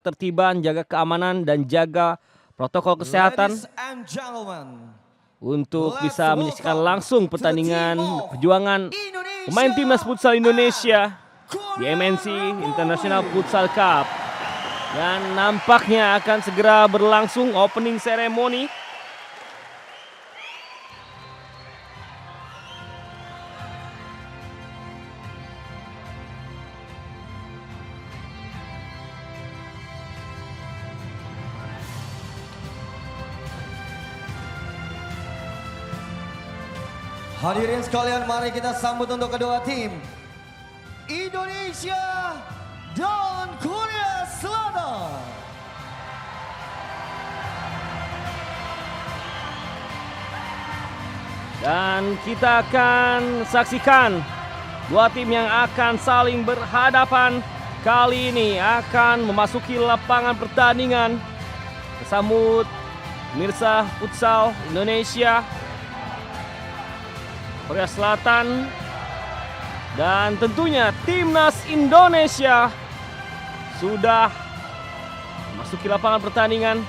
ketertiban, jaga keamanan, dan jaga protokol kesehatan Ladies and gentlemen, untuk let's bisa menyaksikan welcome langsung to the pertandingan team of perjuangan Indonesia pemain timnas futsal Indonesia di Korea MNC International Republic. Futsal Cup. Dan nampaknya akan segera berlangsung opening ceremony. Hadirin sekalian, mari kita sambut untuk kedua tim Indonesia dan Korea Selatan. Dan kita akan saksikan dua tim yang akan saling berhadapan. Kali ini akan memasuki lapangan pertandingan. Kesambut pemirsa futsal Indonesia, Korea Selatan, dan tentunya timnas Indonesia sudah memasuki lapangan pertandingan.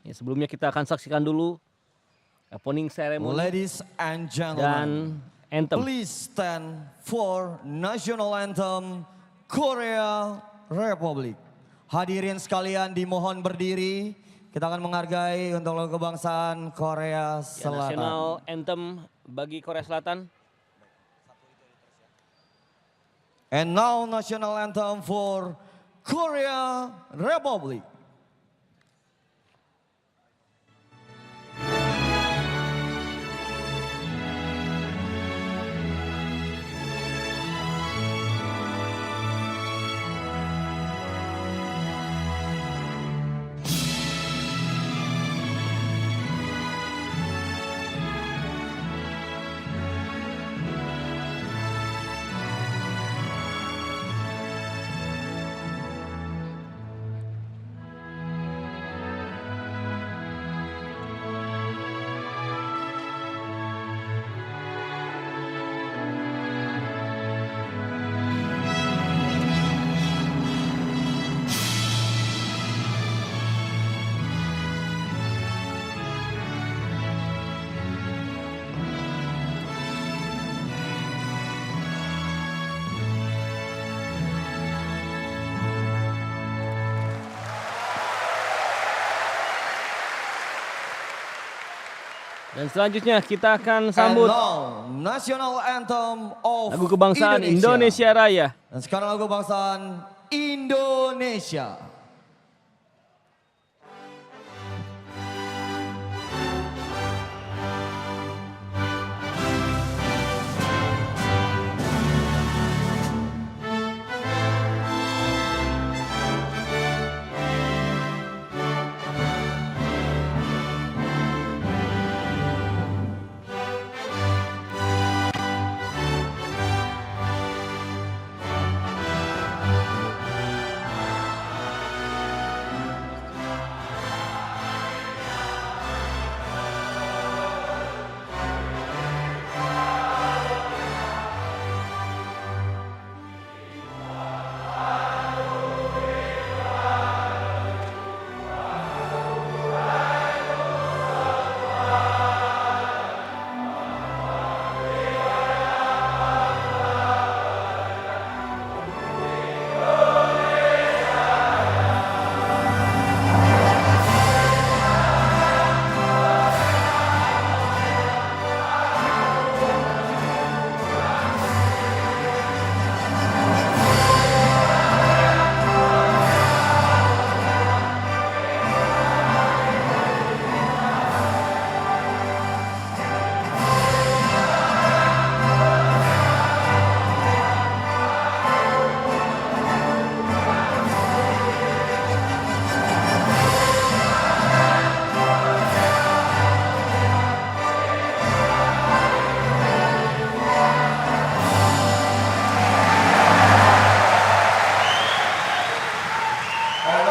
Ya, sebelumnya kita akan saksikan dulu opening ceremony Ladies and dan gentlemen, anthem. please stand for national anthem Korea Republic. Hadirin sekalian dimohon berdiri. Kita akan menghargai untuk lagu kebangsaan Korea Ya, Selatan. national anthem bagi Korea Selatan. And now national anthem for Korea Republic. Dan selanjutnya kita akan sambut And now, national anthem of lagu kebangsaan Indonesia Raya. Dan sekarang lagu kebangsaan Indonesia.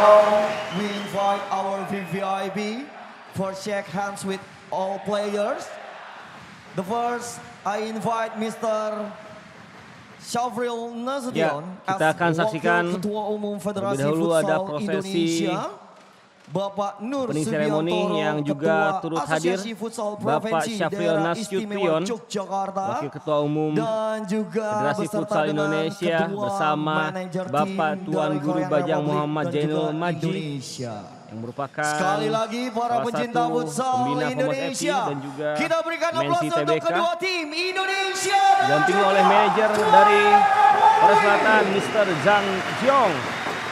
Now we invite our VVIP for shake hands with all players. The first, I invite Mr. Syafril Nasution kita akan saksikan Ketua Umum Federasi terlebih dahulu ada Futsal prosesi Indonesia. Bapak Nur opening ceremony Subiantoro, yang juga Ketua turut hadir, Asosiasi Futsal Bapak Provinsi Syafril Daerah Nasution, Istimewa Yogyakarta, Wakil Ketua Umum dan juga Federasi beserta Futsal dengan Indonesia Ketua bersama Manajer Bapak Tim Tuan dari Guru Korean Bajang Republic Muhammad dan Jainul juga Maji Indonesia. yang merupakan Sekali lagi para salah pecinta satu futsal pembina Pomos FC Indonesia, dan juga kita berikan Mensi aplaus untuk TBK, kedua tim Indonesia dan didampingi juga oleh manajer dari Korea Selatan Mr. Zhang Jiong,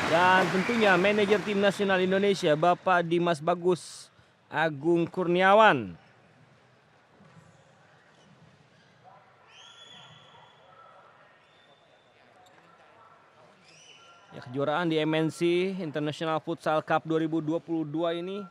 dan tentunya manajer tim nasional Indonesia Bapak Dimas Bagus Agung Kurniawan. Ya, kejuaraan di MNC International Futsal Cup 2022 ini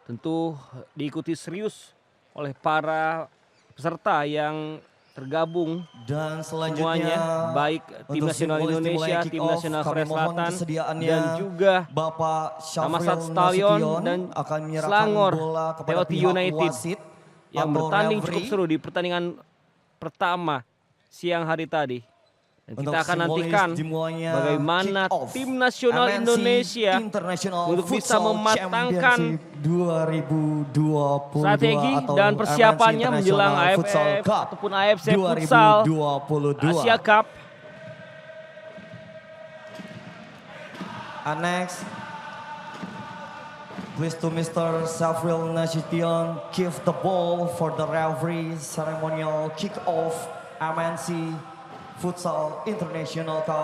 tentu diikuti serius oleh para peserta yang tergabung dan selanjutnya semuanya, baik tim untuk nasional simbolis Indonesia, dimulai tim kick-off, nasional kami Korea mohon Selatan, kesediaannya dan juga Bapak Tamasat Syafril Stallion Nasution dan akan menyerahkan Selangor bola kepada TOT pihak United wasit yang atau bertanding referee cukup seru di pertandingan pertama siang hari tadi. Dan untuk kita akan simbolis nantikan dimulainya bagaimana kick-off tim nasional MNC Indonesia International untuk bisa Futsal mematangkan Championship 2022 strategi atau dan persiapannya MNC menjelang International AFF Futsal Cup ataupun AFC Futsal 2022. Asia Cup. And next, please to Mr. Syafril Nasution give the ball for the referee ceremonial kick-off MNC Futsal International Cup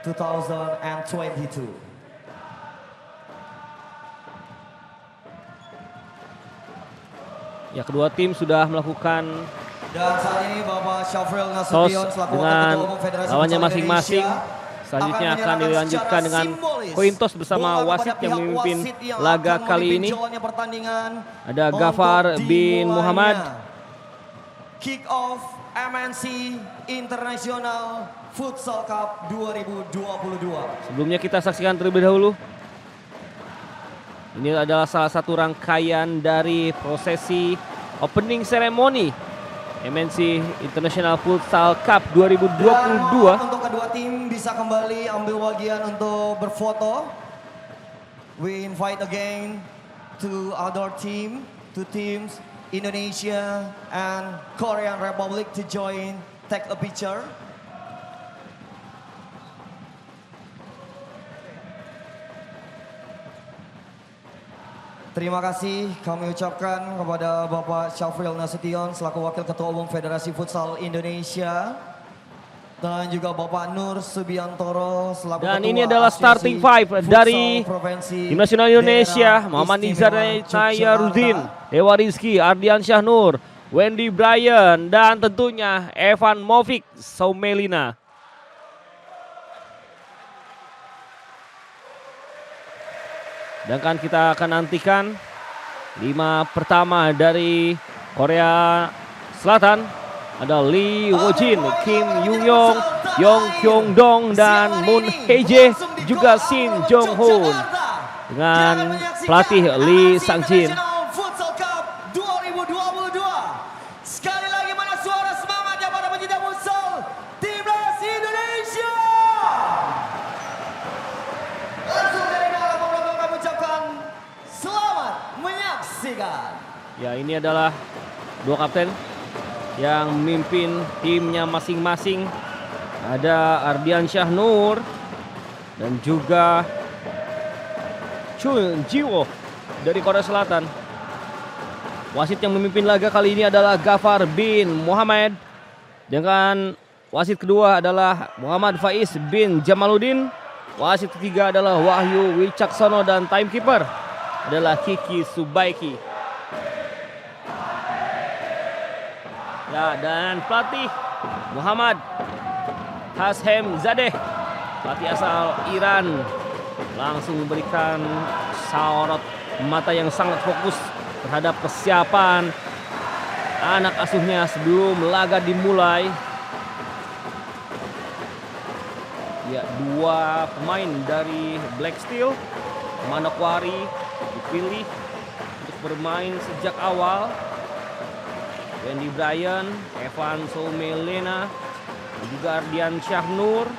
2022. Ya, kedua tim sudah melakukan Dan saat ini Bapak Syafril tos Nasution selaku Wakil dengan Ketua Umum Federasi lawannya Futsal masing-masing. Indonesia Selanjutnya akan menyerahkan dilanjutkan secara dengan simbolis koin tos bersama bola wasit kepada yang pihak memimpin wasit yang laga akan kali memimpin ini. jalannya pertandingan Ada untuk Gafar bin dimulainya Muhammad. Kick off MNC International Futsal Cup 2022. Sebelumnya kita saksikan terlebih dahulu. Ini adalah salah satu rangkaian dari prosesi opening ceremony MNC International Futsal Cup 2022. Dan untuk kedua tim bisa kembali ambil bagian untuk berfoto. We invite again to other team, two teams, Indonesia and Korean Republic to join, take a picture. Terima kasih kami ucapkan kepada Bapak Syafril Nasution selaku Wakil Ketua Umum Federasi Futsal Indonesia dan juga Bapak Nur Subiantoro selaku Dan Ketua ini adalah Asosiasi starting five Futsal dari Provinsi Tim Nasional Indonesia, Daerah Muhammad Istimewa Nizar Yogyakarta. Rudin, Dewa Rizky, Ardian Syahnur, Wendy Bryan, dan tentunya Evan Movik Saumelina. Dan kan kita akan nantikan 5 pertama dari Korea Selatan. Ada Lee Wojin, Kim Young-yong, Yong Kyung-dong, dan Moon Hye-jae, juga Shin Jong-hoon. Dengan pelatih Lee Sang-jin. Futsal Cup 2022. Sekali lagi mana suara semangatnya para pecinta futsal Timnas Indonesia. Langsung dari dalam belakang kami ucapkan selamat menyaksikan. Ya, ini adalah dua kapten yang memimpin timnya masing-masing. Ada Ardian Syahnur dan juga Chun Jiwo dari Korea Selatan. Wasit yang memimpin laga kali ini adalah Gafar bin Muhammad. Dengan wasit kedua adalah Muhammad Faiz bin Jamaluddin. Wasit ketiga adalah Wahyu Wicaksono dan timekeeper adalah Kiki Subaiki. Ya, dan pelatih Muhammad Hashem Zadeh, pelatih asal Iran, langsung memberikan sorot mata yang sangat fokus terhadap kesiapan anak asuhnya sebelum laga dimulai. Ya, 2 pemain dari Black Steel, Manokwari dipilih untuk bermain sejak awal. Wendy Bryan, Evan Soumelena, dan juga Ardian Syahnur.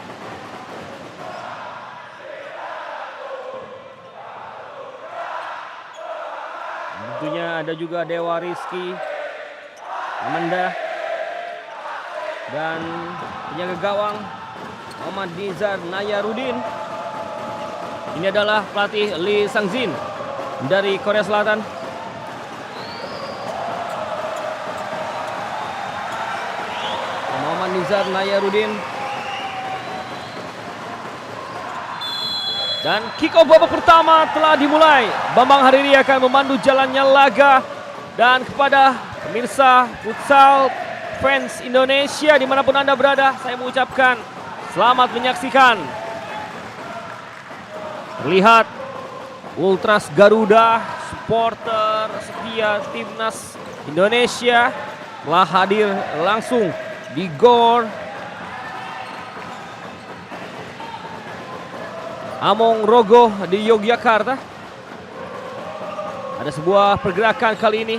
Tentunya ada juga Dewa Rizky, Amanda, dan penjaga gawang Muhammad Nizar Nayarudin. Ini adalah pelatih Lee Sang-jin dari Korea Selatan. Muhammad Nizar Nayarudin. Dan kick off babak pertama telah dimulai. Bambang Hariri akan memandu jalannya laga. Dan kepada pemirsa futsal fans Indonesia dimanapun Anda berada, saya mengucapkan selamat menyaksikan. Terlihat Ultras Garuda, supporter setia timnas Indonesia telah hadir langsung di GOR Among Rogo di Yogyakarta. Ada sebuah pergerakan kali ini,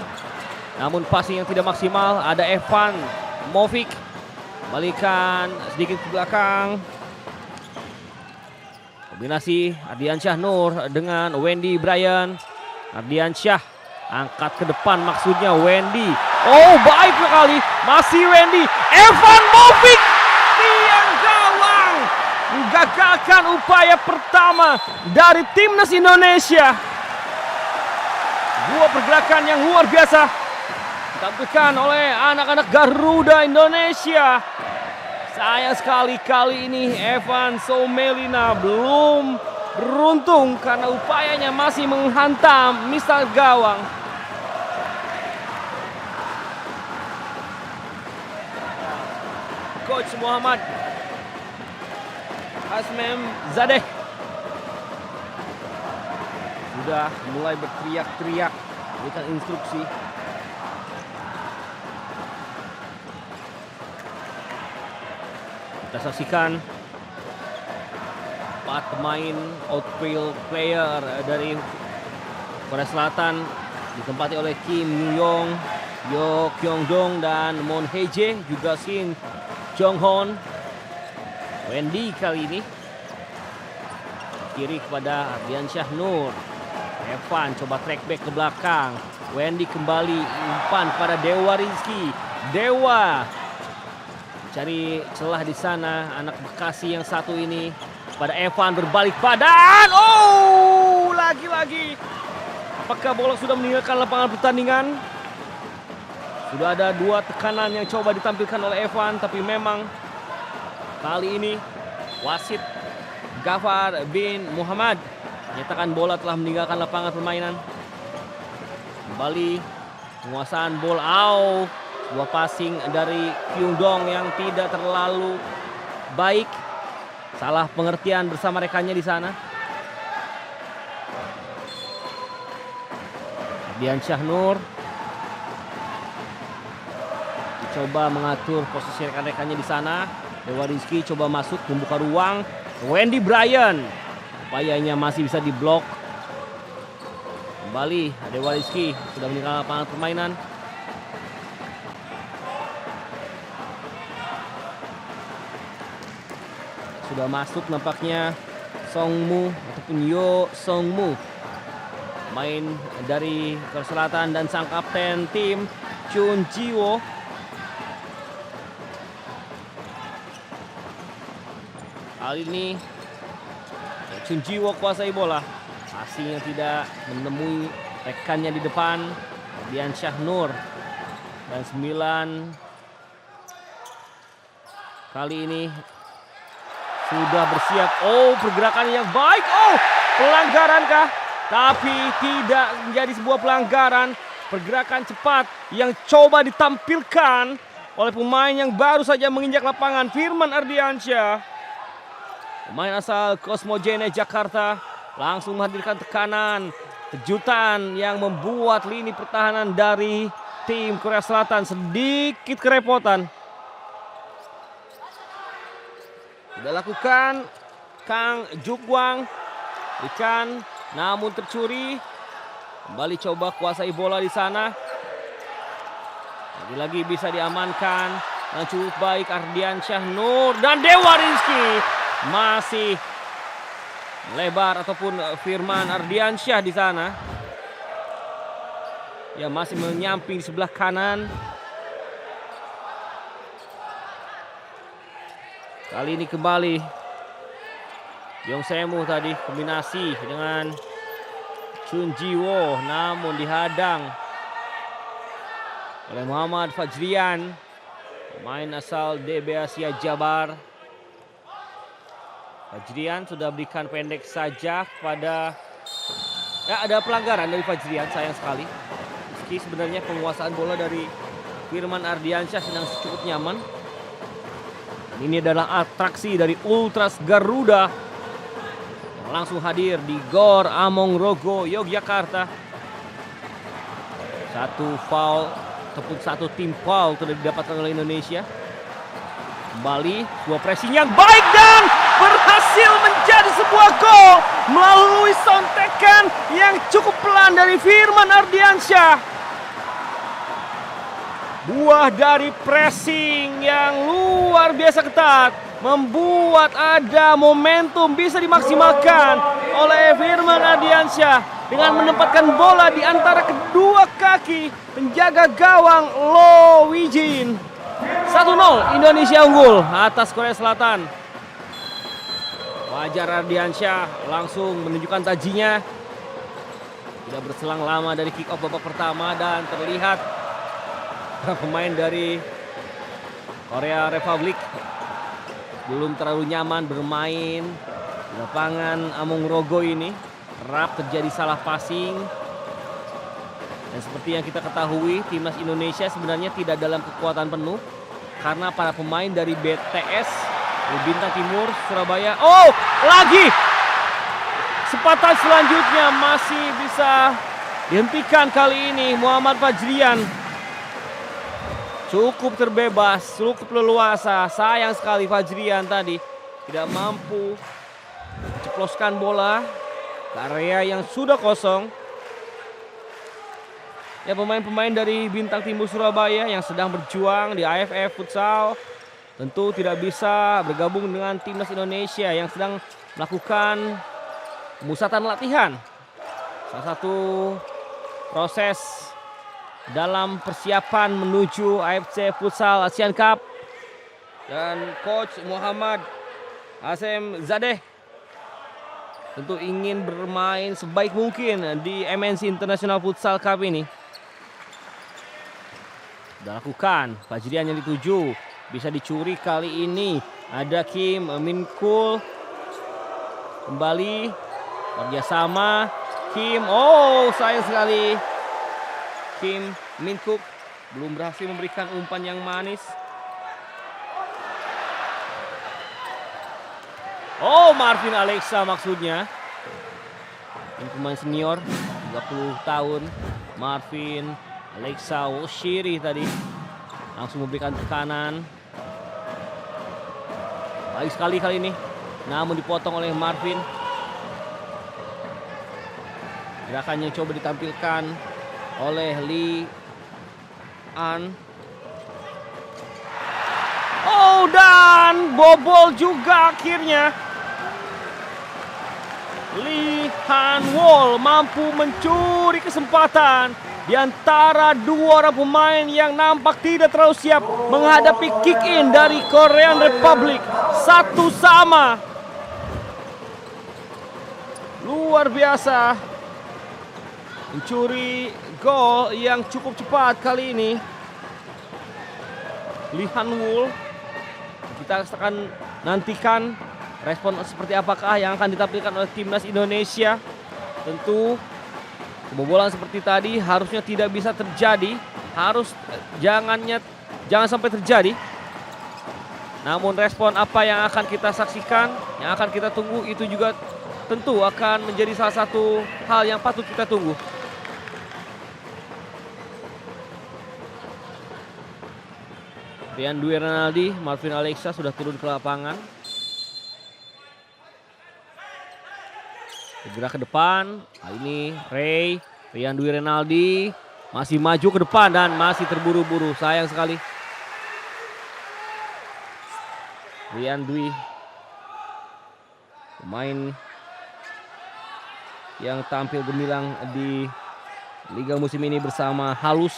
namun passing yang tidak maksimal. Ada Evan Movik, balikan sedikit ke belakang. Kombinasi Ardian Syahnur dengan Wendy Bryan. Ardian Syah angkat ke depan, maksudnya Wendy. Oh, baik sekali, masih Wendy. Evan Movik, tiang gawang, menggagalkan upaya pertama dari timnas Indonesia. Dua pergerakan yang luar biasa ditampilkan oleh anak-anak Garuda Indonesia. Sayang sekali kali ini Evan Soumelena belum beruntung karena upayanya masih menghantam misal gawang. Coach Muhammad Hasmem Zadeh sudah mulai berteriak-teriak memberikan instruksi. Kita saksikan 4 pemain outfield player dari Korea Selatan ditempati oleh Kim Yoo-yong, Yo Kyung-dong, dan Moon Hye-jae, juga Shin Jong-hon. Wendy kali ini kiri kepada Ardian Syahnur. Evan coba track back ke belakang. Wendy kembali umpan kepada Dewa Rizky. Dewa cari celah di sana, anak Bekasi yang satu ini. Pada Evan berbalik badan. Oh, lagi-lagi. Apakah bola sudah meninggalkan lapangan pertandingan? Sudah ada 2 tekanan yang coba ditampilkan oleh Evan, tapi memang kali ini wasit Gafar bin Muhammad menyatakan bola telah meninggalkan lapangan permainan. Kembali penguasaan bola. Sebuah passing dari Kyung-dong yang tidak terlalu baik. Salah pengertian bersama rekannya di sana. Ardian Syahnur coba mengatur posisi rekan-rekannya di sana. Dewa Rizky coba masuk membuka ruang. Wendy Bryan, upayanya masih bisa diblok. Kembali Dewa Rizky sudah meninggalkan lapangan permainan. Sudah masuk nampaknya Songmu ataupun Yo Songmu, main dari Korea Selatan, dan sang kapten tim Chun Jiwo. Kali ini Chun Jiwo kuasai bola. Asingnya tidak menemui rekannya di depan. Ardian Syahnur dan 9 kali ini sudah bersiap. Oh, pergerakan yang baik. Oh, pelanggaran kah? Tapi tidak menjadi sebuah pelanggaran. Pergerakan cepat yang coba ditampilkan oleh pemain yang baru saja menginjak lapangan, Firman Ardiansyah. Pemain asal Cosmogene Jakarta langsung menghadirkan tekanan, kejutan yang membuat lini pertahanan dari tim Korea Selatan sedikit kerepotan. Sudah lakukan Kang Jugwang. Ikan namun tercuri. Kembali coba kuasai bola di sana. Lagi-lagi bisa diamankan. Yang cukup baik Ardiansyah Nur dan Dewa Rizky. Masih lebar ataupun Firman Ardiansyah di sana. Ya masih menyamping di sebelah kanan. Kali ini kembali Yong Semu tadi kombinasi dengan Chun Jiwo, namun dihadang oleh Muhammad Fajrian, pemain asal DB Asia Jabar. Fajrian sudah berikan pendek saja kepada, ya ada pelanggaran dari Fajrian, sayang sekali. Meski sebenarnya penguasaan bola dari Firman Ardiansyah sedang cukup nyaman. Ini adalah atraksi dari Ultras Garuda yang langsung hadir di Gor Among Rogo, Yogyakarta. Satu foul ataupun satu tim foul sudah didapatkan oleh Indonesia. Kembali sebuah pressing yang baik dan berhasil menjadi sebuah gol melalui sontekan yang cukup pelan dari Firman Ardiansyah. Buah dari pressing yang luar biasa ketat membuat ada momentum bisa dimaksimalkan oleh Firman Ardiansyah dengan menempatkan bola di antara kedua kaki penjaga gawang Lo Wijin. 1-0 Indonesia unggul atas Korea Selatan. Fajar Ardiansyah langsung menunjukkan tajinya. Tidak berselang lama dari kick off babak pertama dan terlihat pemain dari Korea Republik belum terlalu nyaman bermain di lapangan Among Rogo ini. Kerap terjadi salah passing. Dan seperti yang kita ketahui, timnas Indonesia sebenarnya tidak dalam kekuatan penuh karena para pemain dari BTS Bintang Timur Surabaya. Oh, lagi kesempatan selanjutnya masih bisa dihentikan kali ini Muhammad Fajrian. Cukup terbebas, cukup leluasa. Sayang sekali Fajrian tadi tidak mampu menceploskan bola ke area yang sudah kosong. Ya, pemain-pemain dari Bintang Timur Surabaya yang sedang berjuang di AFF Futsal tentu tidak bisa bergabung dengan timnas Indonesia yang sedang melakukan pemusatan latihan. Salah satu proses dalam persiapan menuju AFC Futsal Asian Cup. Dan Coach Muhammad Hasem Zadeh tentu ingin bermain sebaik mungkin di MNC International Futsal Cup ini. Sudah lakukan, Fajrian yang dituju, bisa dicuri kali ini. Ada Kim Minkul kembali kerjasama. Kim, oh sayang sekali. Kim Minkuk belum berhasil memberikan umpan yang manis. Oh, Marvin Alexa maksudnya. Ini pemain senior 30 tahun. Marvin Alexa Woshiri tadi langsung memberikan tekanan. Baik sekali kali ini, namun dipotong oleh Marvin. Gerakannya coba ditampilkan oleh Lee An. Oh, dan bobol juga akhirnya. Lee Han Wol mampu mencuri kesempatan di antara dua orang pemain yang nampak tidak terlalu siap menghadapi kick in dari Korean Republic. 1-1. Luar biasa. Mencuri gol yang cukup cepat kali ini. Lee Han Wol. Kita akan nantikan respon seperti apakah yang akan ditampilkan oleh timnas Indonesia. Tentu kebobolan seperti tadi harusnya tidak bisa terjadi. Jangan sampai terjadi. Namun respon apa yang akan kita saksikan, yang akan kita tunggu, itu juga tentu akan menjadi salah satu hal yang patut kita tunggu. Rian Dwi Renaldi, Marvin Alexa sudah turun ke lapangan. Bergerak ke depan. Kali ini Rian Dwi Renaldi masih maju ke depan dan masih terburu-buru. Sayang sekali. Rian Dwi, pemain yang tampil gemilang di Liga musim ini bersama Halus.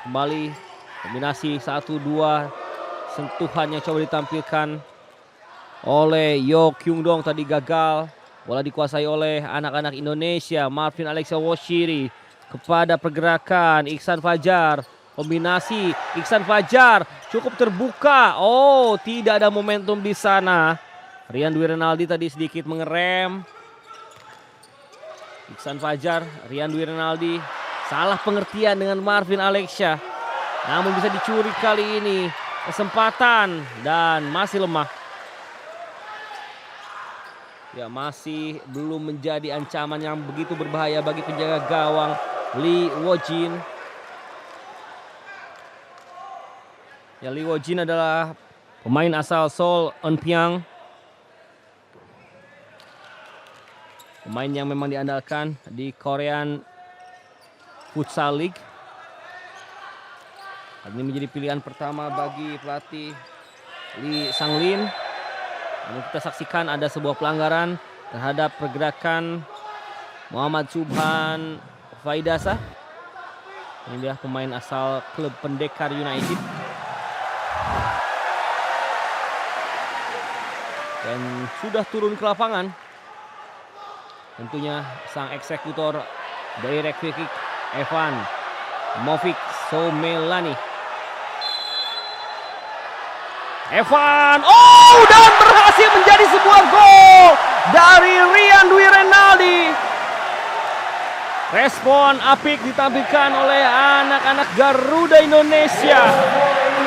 Kembali kombinasi 1-2, sentuhan yang coba ditampilkan oleh Yo Kyung Dong tadi gagal. Bola dikuasai oleh anak-anak Indonesia. Marvin Alexa Woshiri kepada pergerakan Iksan Fajar. Kombinasi Iksan Fajar cukup terbuka. Oh, tidak ada momentum di sana. Rian Dwi Renaldi tadi sedikit mengerem. Iksan Fajar, Rian Dwi Renaldi salah pengertian dengan Marvin Alexa. Namun bisa dicuri kali ini kesempatan dan masih lemah. Ya, masih belum menjadi ancaman yang begitu berbahaya bagi penjaga gawang Lee Wojin. Ya, Lee Wojin adalah pemain asal Seoul Eunpyeong. Pemain yang memang diandalkan di Korean Futsal League. Ini menjadi pilihan pertama bagi pelatih Lee Sang-lin. Namun kita saksikan ada sebuah pelanggaran terhadap pergerakan Muhammad Subhan Faidasa. Ini dia pemain asal klub Pendekar United. Dan sudah turun ke lapangan. Tentunya sang eksekutor direct free kick Evan Movik Somelani. Evan, dan berhasil menjadi sebuah gol dari Rian Dwi Renaldi. Respon apik ditampilkan oleh anak-anak Garuda Indonesia.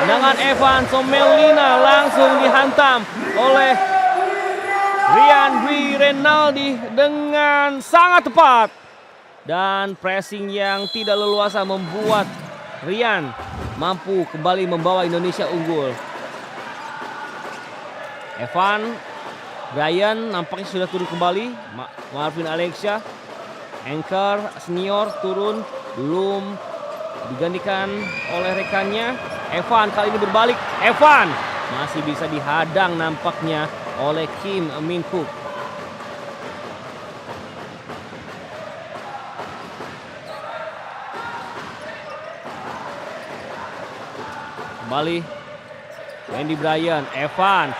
Dengan Evan Somelina langsung dihantam oleh Rian Dwi Renaldi dengan sangat tepat. Dan pressing yang tidak leluasa membuat Rian mampu kembali membawa Indonesia unggul. Evan Brian nampaknya sudah turun kembali. Marvin Alexa, anchor senior, turun, belum digantikan oleh rekannya. Evan kali ini berbalik. Evan masih bisa dihadang nampaknya oleh Kim Min Kook. Kembali Wendy Bryan, Evan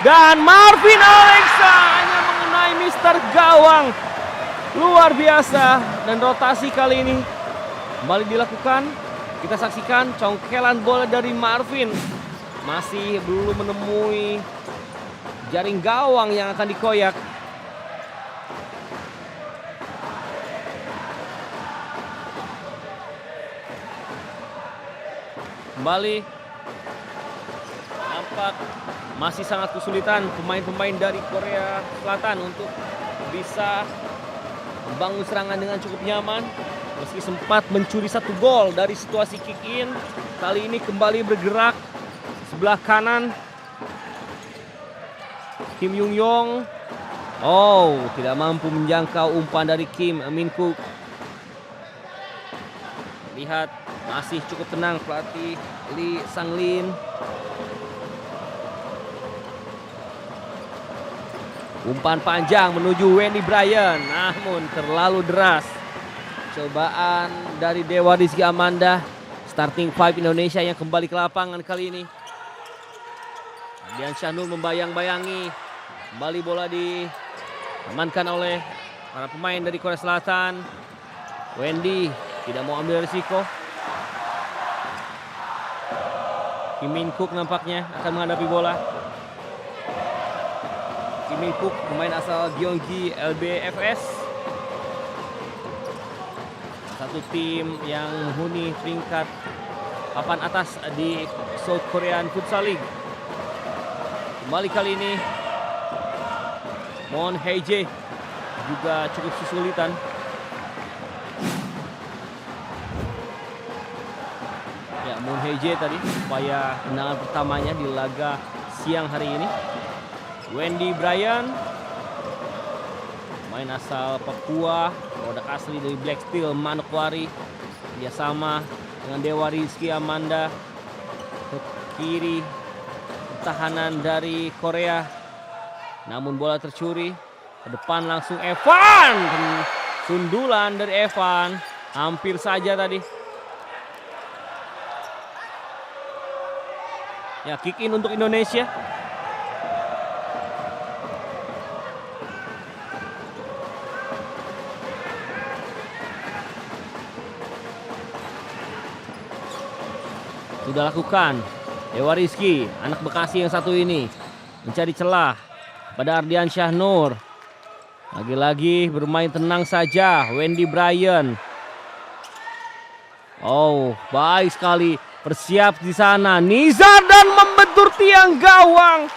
dan Marvin Alexa hanya mengenai Mister Gawang. Luar biasa, dan rotasi kali ini kembali dilakukan. Kita saksikan congkelan bola dari Marvin. Masih belum menemui jaring gawang yang akan dikoyak. Kembali nampak masih sangat kesulitan pemain-pemain dari Korea Selatan untuk bisa membangun serangan dengan cukup nyaman. Meski sempat mencuri satu gol dari situasi kick in, kali ini kembali bergerak sebelah kanan. Kim Yung Yong, tidak mampu menjangkau umpan dari Kim Min Kook. Lihat masih cukup tenang pelatih Lee Sang-lin. Umpan panjang menuju Wendy Bryan, namun terlalu deras. Cobaan dari Dewa Rizky Amanda, starting five Indonesia yang kembali ke lapangan kali ini. Dian Syahnur membayang-bayangi. Kembali bola diamankan oleh para pemain dari Korea Selatan. Wendy tidak mau ambil risiko. Kim Min Kook nampaknya akan menghadapi bola. Kim Min Kook, pemain asal Gyeonggi LBFS. Satu tim yang menghuni peringkat papan atas di South Korean Futsal League. Kembali kali ini Moon Hye-jae juga cukup kesulitan. Ya, Moon Hye-jae tadi upaya tendangan pertamanya di laga siang hari ini. Wendy Bryan, main asal Papua, produk asli dari Black Steel Manokwari, kerjasama dengan Dewa Rizky Amanda. Ke kiri pertahanan dari Korea, namun bola tercuri. Ke depan langsung Evan, sundulan dari Evan, hampir saja tadi. Ya, kick in untuk Indonesia. Sudah lakukan. Dewa Rizky, anak Bekasi yang satu ini, mencari celah pada Ardiansyah Nur. Lagi-lagi bermain tenang saja Wendy Bryan. Oh, baik sekali. Bersiap di sana. Nizar dan membentur tiang gawang.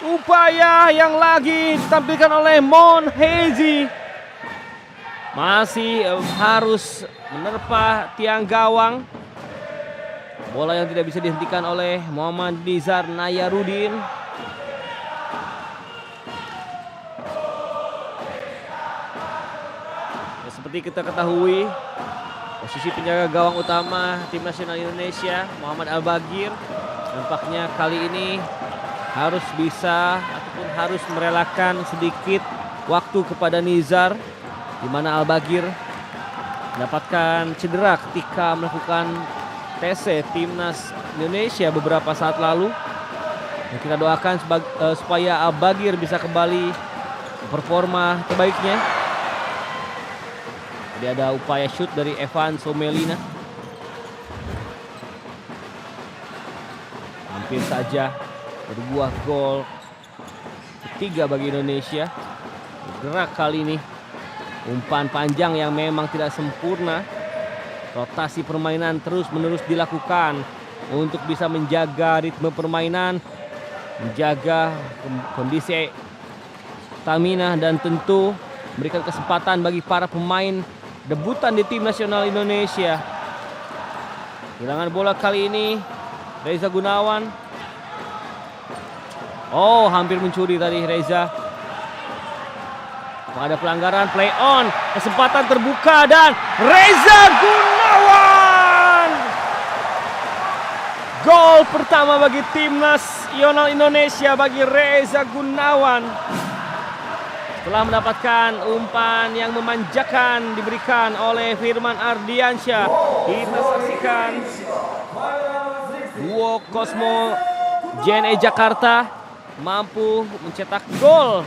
Upaya yang lagi ditampilkan oleh Mon Hezi. Masih harus menerpa tiang gawang. Bola yang tidak bisa dihentikan oleh Muhammad Nizar Nayarudin. Ya, seperti kita ketahui, posisi penjaga gawang utama tim nasional Indonesia Muhammad Al-Bagir nampaknya kali ini harus bisa ataupun harus merelakan sedikit waktu kepada Nizar, di mana Al-Bagir mendapatkan cedera ketika melakukan TC Timnas Indonesia beberapa saat lalu. Dan kita doakan supaya Al-Bagir bisa kembali performa terbaiknya. Jadi ada upaya shoot dari Evan Somelina. Hampir saja berbuah gol ketiga bagi Indonesia. Gerak kali ini, umpan panjang yang memang tidak sempurna. Rotasi permainan terus-menerus dilakukan untuk bisa menjaga ritme permainan, menjaga kondisi stamina, dan tentu memberikan kesempatan bagi para pemain debutan di tim nasional Indonesia. Kehilangan bola kali ini Reza Gunawan. Oh, hampir mencuri tadi Reza. Ada pelanggaran, play on, kesempatan terbuka dan Reza Gunawan. Gol pertama bagi timnas nasional Indonesia bagi Reza Gunawan. Setelah mendapatkan umpan yang memanjakan diberikan oleh Firman Ardiansyah, kita saksikan duo Cosmo JNE Jakarta mampu mencetak gol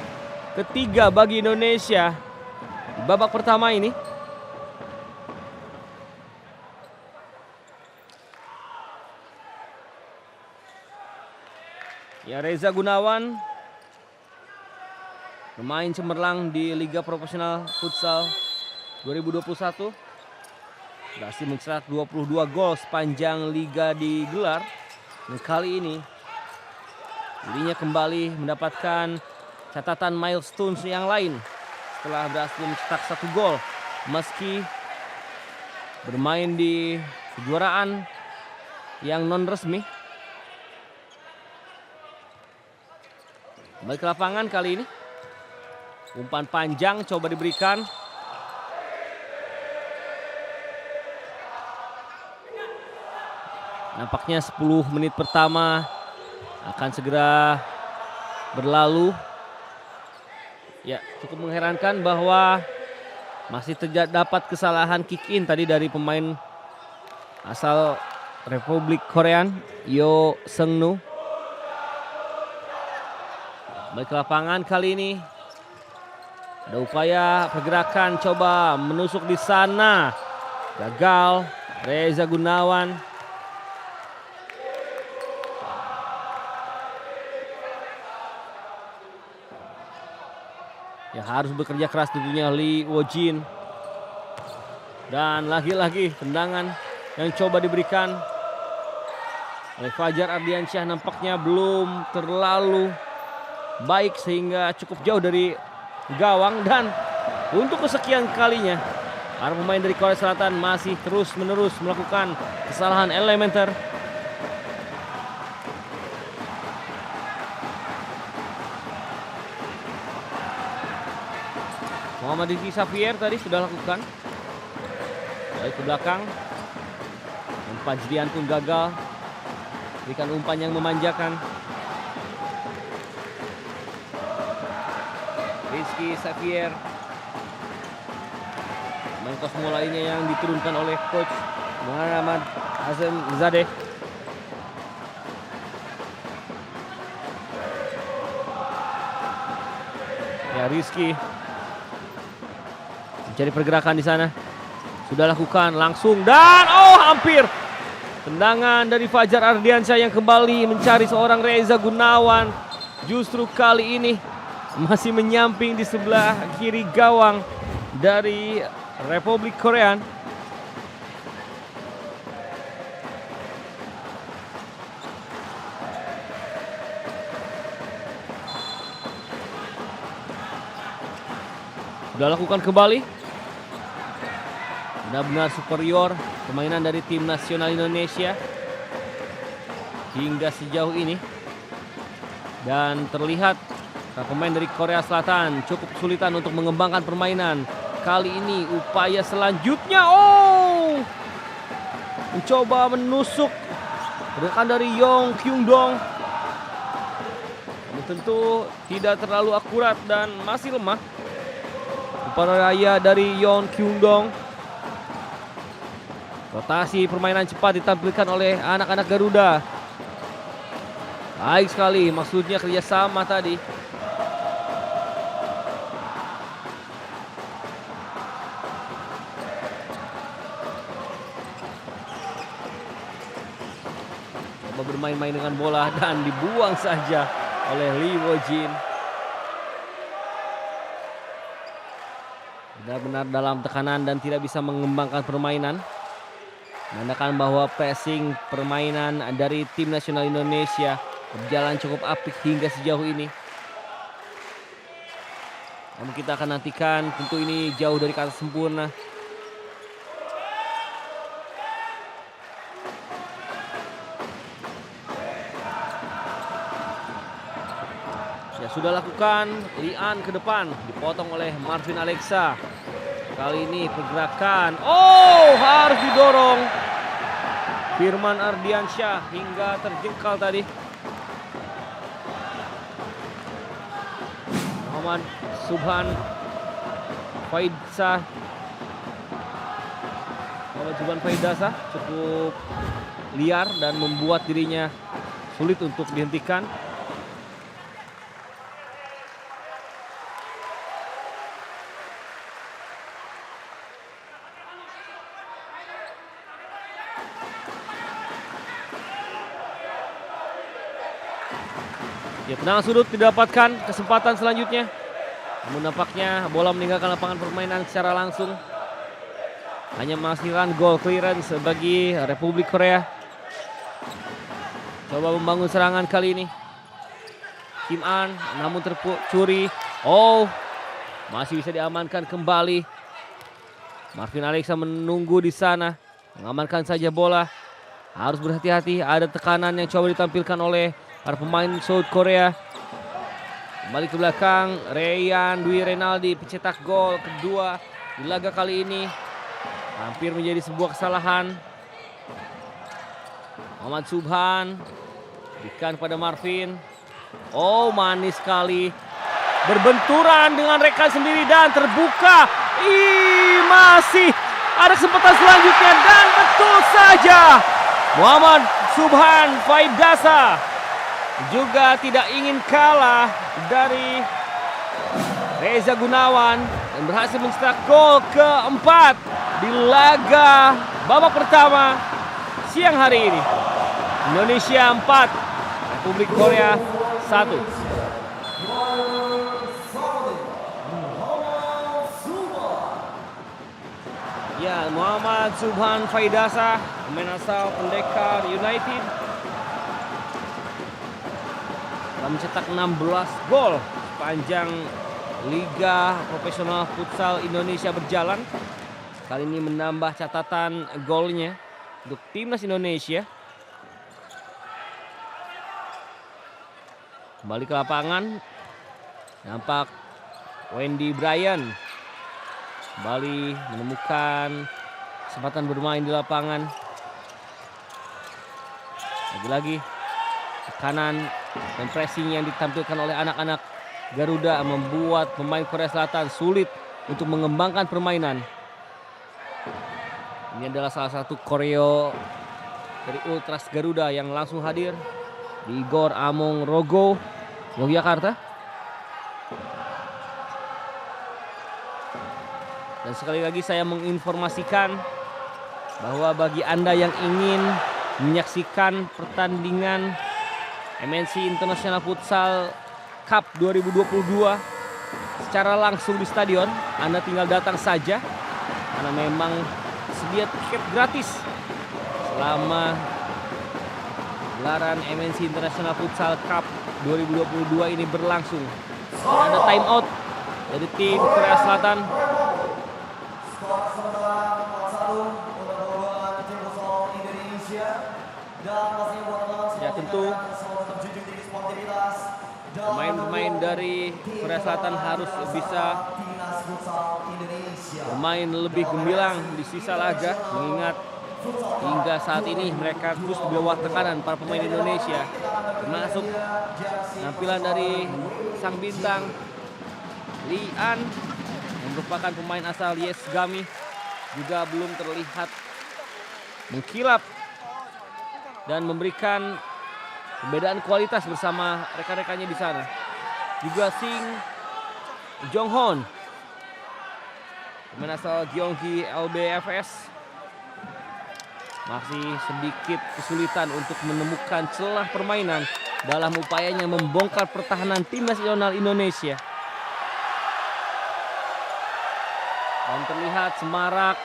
ketiga bagi Indonesia di babak pertama ini. Ya, Reza Gunawan bermain cemerlang di Liga Profesional Futsal 2021. Berhasil mencetak 22 gol sepanjang liga digelar. Dan kali ini dirinya kembali mendapatkan catatan milestones yang lain setelah berhasil mencetak 1 gol meski bermain di kejuaraan yang non resmi. Kembali ke lapangan kali ini, umpan panjang coba diberikan. Nampaknya 10 menit pertama akan segera berlalu. Ya, cukup mengherankan bahwa masih terdapat kesalahan kick in tadi dari pemain asal Republik Korea, Yo Seung-nu. Baik, ke lapangan kali ini ada upaya pergerakan coba menusuk di sana. Gagal Reza Gunawan. Ya, harus bekerja keras tentunya Lee Wojin. Dan lagi-lagi tendangan yang coba diberikan oleh Fajar Ardiansyah nampaknya belum terlalu baik sehingga cukup jauh dari gawang. Dan untuk kesekian kalinya para pemain dari Korea Selatan masih terus-menerus melakukan kesalahan elementer. Muhammad Rizky Xavier tadi sudah lakukan. Balik ke belakang. Dan Fajrian pun gagal. Berikan umpan yang memanjakan. Rizky Xavier. Main Kosmo lainnya yang diturunkan oleh coach Muhammad Hasan Zadeh. Ya, Rizky mencari pergerakan di sana. Sudah lakukan langsung dan hampir. Tendangan dari Fajar Ardiansyah yang kembali mencari seorang Reza Gunawan. Justru kali ini masih menyamping di sebelah kiri gawang dari Republik Korea. Sudah lakukan kembali. Benar-benar superior permainan dari tim nasional Indonesia hingga sejauh ini. Dan terlihat pemain dari Korea Selatan cukup kesulitan untuk mengembangkan permainan. Kali ini upaya selanjutnya. Mencoba menusuk gerakan dari Yong Kyung Dong. Tentu tidak terlalu akurat dan masih lemah. Upaya dari Yong Kyung Dong. Rotasi permainan cepat ditampilkan oleh anak-anak Garuda. Baik sekali, maksudnya kerjasama tadi. Coba bermain-main dengan bola dan dibuang saja oleh Lee Woo-jin. Benar-benar dalam tekanan dan tidak bisa mengembangkan permainan. Menandakan bahwa pressing permainan dari tim nasional Indonesia berjalan cukup apik hingga sejauh ini. Namun kita akan nantikan, tentu ini jauh dari kata sempurna. Sudah lakukan, Lian ke depan, dipotong oleh Marvin Alexa. Kali ini pergerakan, harus didorong Firman Ardiansyah hingga terjengkal tadi. Muhammad Subhan Faidasa cukup liar dan membuat dirinya sulit untuk dihentikan. Ya, tendangan sudut didapatkan kesempatan selanjutnya. Namun nampaknya bola meninggalkan lapangan permainan secara langsung. Hanya menghasilkan goal clearance bagi Republik Korea. Coba membangun serangan kali ini. Kim An namun tercuri. Masih bisa diamankan kembali. Marvin Alexa menunggu di sana. Mengamankan saja bola. Harus berhati-hati, ada tekanan yang coba ditampilkan oleh para pemain South Korea. Kembali ke belakang, Ryan Dwi Renaldi pencetak gol kedua di laga kali ini. Hampir menjadi sebuah kesalahan. Muhammad Subhan berikan pada Marvin. Manis sekali. Berbenturan dengan rekan sendiri dan terbuka. Masih ada kesempatan selanjutnya dan betul saja. Muhammad Subhan Faidasa juga tidak ingin kalah dari Reza Gunawan dan berhasil mencetak gol keempat di laga babak pertama siang hari ini. Indonesia 4, Republik Korea 1. Ya, Muhammad Subhan Faidasa, pemain asal Pendekar United, telah mencetak 16 gol sepanjang Liga Profesional Futsal Indonesia berjalan. Kali ini menambah catatan golnya untuk timnas Indonesia. Kembali ke lapangan, nampak Wendy Bryan Kembali menemukan kesempatan bermain di lapangan. Lagi-lagi tekanan dan pressing yang ditampilkan oleh anak-anak Garuda membuat pemain Korea Selatan sulit untuk mengembangkan permainan. Ini adalah salah satu koreo dari Ultras Garuda yang langsung hadir di Gor Among Rogo, Yogyakarta. Dan sekali lagi saya menginformasikan bahwa bagi Anda yang ingin menyaksikan pertandingan MNC International Futsal Cup 2022 secara langsung di stadion, Anda tinggal datang saja karena memang sedia tiket gratis selama gelaran MNC International Futsal Cup 2022 ini berlangsung. Ada time out dari tim Korea Selatan. Skor sementara 4-1 untuk keunggulan tim futsal Indonesia. Dan pastinya buat teman-teman Ya, tentu selalu tetap junjung tinggi sportivitas. pemain-pemain dari Korea Selatan harus bisa Timnas futsal Indonesia. bermain lebih gemilang di sisa laga, mengingat hingga saat ini mereka terus di bawah tekanan para pemain Indonesia, termasuk penampilan dari sang bintang Lee An yang merupakan pemain asal Yes Gami juga belum terlihat mengkilap dan memberikan perbedaan kualitas bersama rekan-rekannya di sana. Juga Sing Jonghon, pemain asal Gyeonggi LBFS, masih sedikit kesulitan untuk menemukan celah permainan dalam upayanya membongkar pertahanan timnas nasional Indonesia. Dan terlihat semarak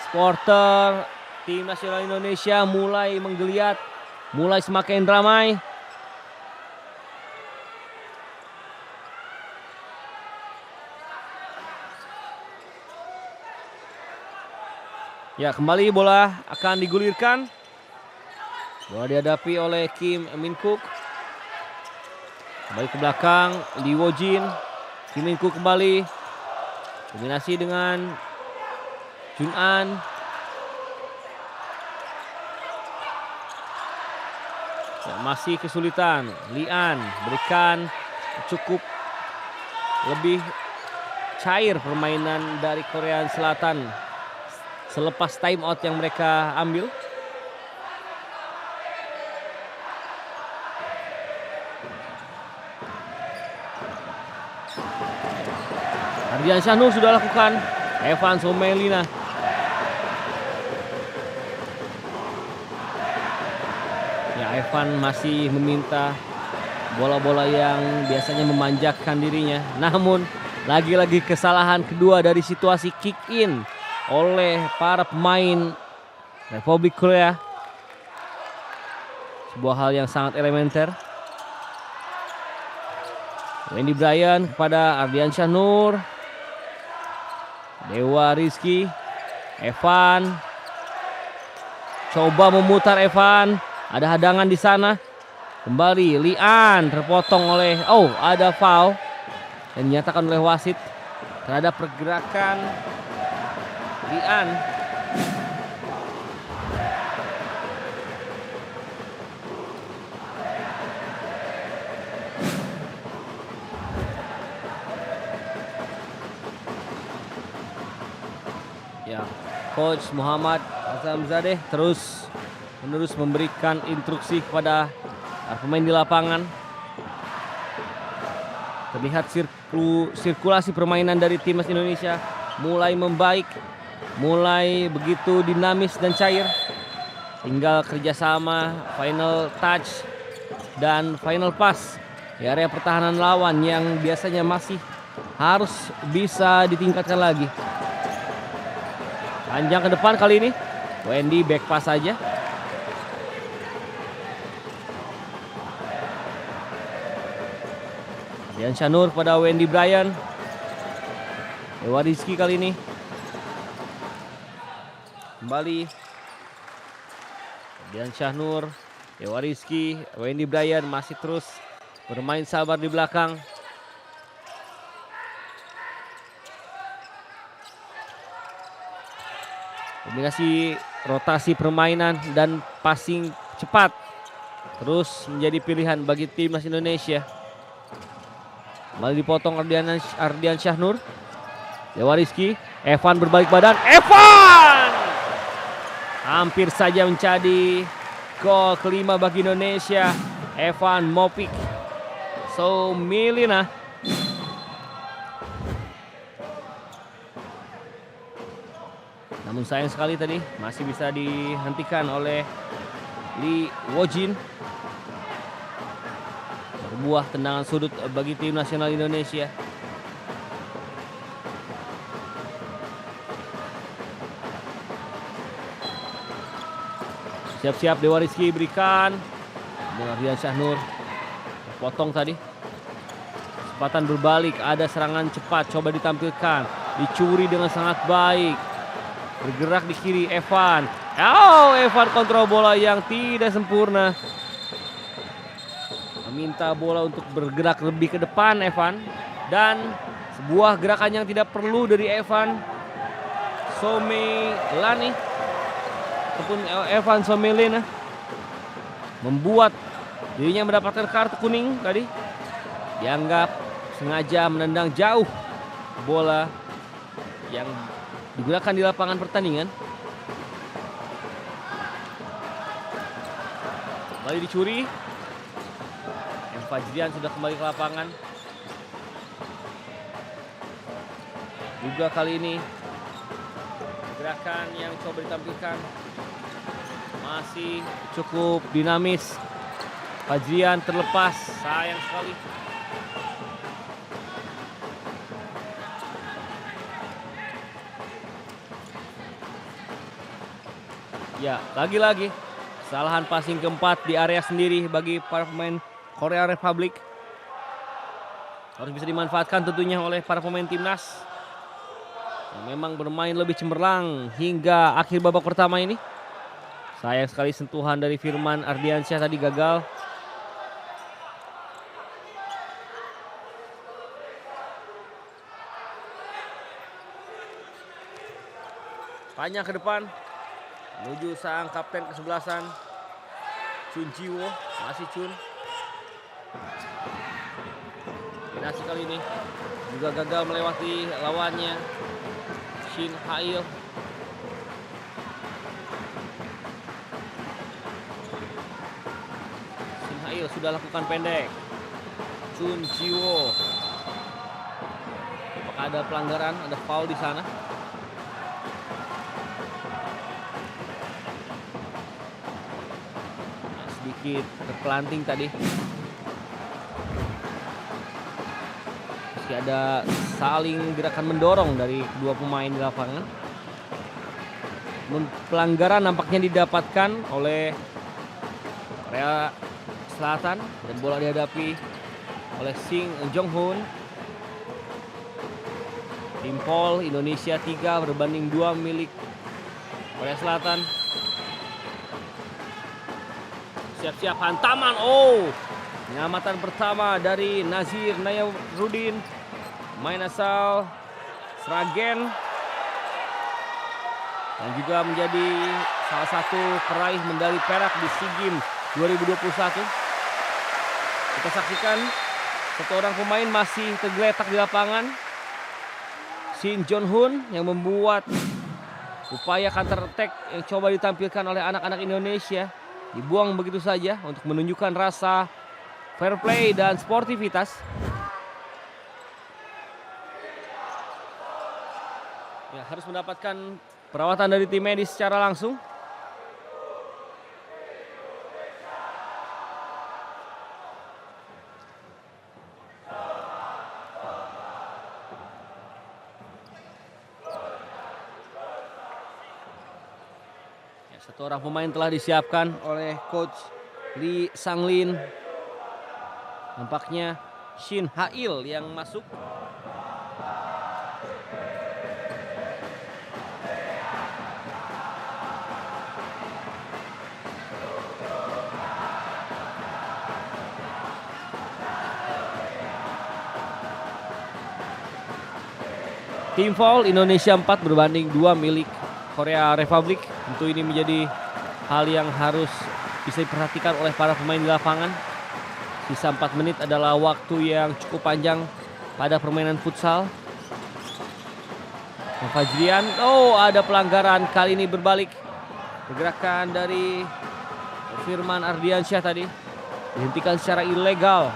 supporter tim nasional Indonesia mulai menggeliat, mulai semakin ramai. Ya, kembali bola akan digulirkan. Bola dihadapi oleh Kim Min-kook. Kembali ke belakang, Lee Wo-jin. Kim Min-kook kembali. Kombinasi dengan Jun An. Ya, masih kesulitan. Lee An berikan cukup lebih cair permainan dari Korea Selatan selepas time out yang mereka ambil. Ardian Syahnu sudah lakukan. Evan Somelina. Ya, Evan masih meminta bola-bola yang biasanya memanjakan dirinya. Namun lagi-lagi kesalahan kedua dari situasi kick in oleh para pemain Republik Korea. Sebuah hal yang sangat elementer. Wendy Bryan kepada Ardian Syahnur. Dewa Rizky. Evan. Coba memutar Evan. Ada hadangan di sana. Kembali Lee An terpotong oleh, ada foul yang dinyatakan oleh wasit terhadap pergerakan Lee An. Ya, Coach Muhammad Azamzadeh terus memberikan instruksi kepada pemain di lapangan. Terlihat sirkulasi permainan dari timnas Indonesia mulai membaik, mulai begitu dinamis dan cair. Tinggal kerjasama, final touch, dan final pass di area pertahanan lawan yang biasanya masih harus bisa ditingkatkan lagi. Panjang ke depan kali ini. Wendy back pass saja. Ardian Syahnur pada Wendy Bryan. Dewa Rizky kali ini. Kembali. Ardian Syahnur. Dewa Rizky. Wendy Bryan masih terus bermain sabar di belakang. Kombinasi rotasi permainan dan passing cepat terus menjadi pilihan bagi timnas Indonesia. Kembali dipotong Ardian Syahnur. Dewa Rizky, Evan berbalik badan, Evan! Hampir saja menjadi gol kelima bagi Indonesia. Evan Mopik Soemilina. Namun sayang sekali tadi masih bisa dihentikan oleh Lee Wojin. Sebuah tendangan sudut bagi tim nasional Indonesia. Siap-siap Dewa Rizky berikan. Ardian Syahnur potong tadi. Kesempatan berbalik, ada serangan cepat coba ditampilkan. Dicuri dengan sangat baik. Bergerak di kiri Evan. Oh, Evan kontrol bola yang tidak sempurna. Meminta bola untuk bergerak lebih ke depan Evan. Dan sebuah gerakan yang tidak perlu dari Evan Soemilani ataupun Evan Soemilina membuat dirinya mendapatkan kartu kuning tadi. Dianggap sengaja menendang jauh bola yang digunakan di lapangan pertandingan. Kembali dicuri. M. Fajrian sudah kembali ke lapangan. Juga kali ini gerakan yang coba ditampilkan masih cukup dinamis. Fajrian terlepas, sayang sekali. Ya, lagi-lagi kesalahan passing keempat di area sendiri bagi para pemain Korea Republic. Harus bisa dimanfaatkan tentunya oleh para pemain timnas yang memang bermain lebih cemerlang hingga akhir babak pertama ini. Sayang sekali sentuhan dari Firman Ardiansyah tadi gagal. Panjang ke depan menuju sang kapten kesebelasan Chun Jiwo. Masih Chun. Kombinasi kali ini juga gagal melewati lawannya Shin Ha-il. Shin Ha-il sudah lakukan pendek. Chun Jiwo. Apakah ada pelanggaran, ada foul di sana? Sedikit terpelanting tadi. Meski ada saling gerakan mendorong dari kedua pemain di lapangan. Pelanggaran nampaknya didapatkan oleh Korea Selatan dan bola dihadapi oleh Shin Jong-hoon. Tim Pol Indonesia 3 berbanding 2 milik Korea Selatan. Siap-siap hantaman. Oh, penyelamatan pertama dari Nazir Nayarudin, main asal Sragen, dan juga menjadi salah satu peraih medali perak di SEA Games 2021. Kita saksikan satu orang pemain masih tergeletak di lapangan. Shin Jong-hoon yang membuat upaya counter attack yang coba ditampilkan oleh anak-anak Indonesia dibuang begitu saja untuk menunjukkan rasa fair play dan sportivitas. Ya, harus mendapatkan perawatan dari tim medis secara langsung. Satu orang pemain telah disiapkan oleh coach Lee Sang-lin. Nampaknya Shin Ha-il yang masuk. Tim foul Indonesia 4 berbanding 2 milik Korea Republic. Tentu ini menjadi hal yang harus bisa diperhatikan oleh para pemain di lapangan. Sisa 4 menit adalah waktu yang cukup panjang pada permainan futsal. Fajrian, oh ada pelanggaran, kali ini berbalik. Pergerakan dari Firman Ardiansyah tadi dihentikan secara ilegal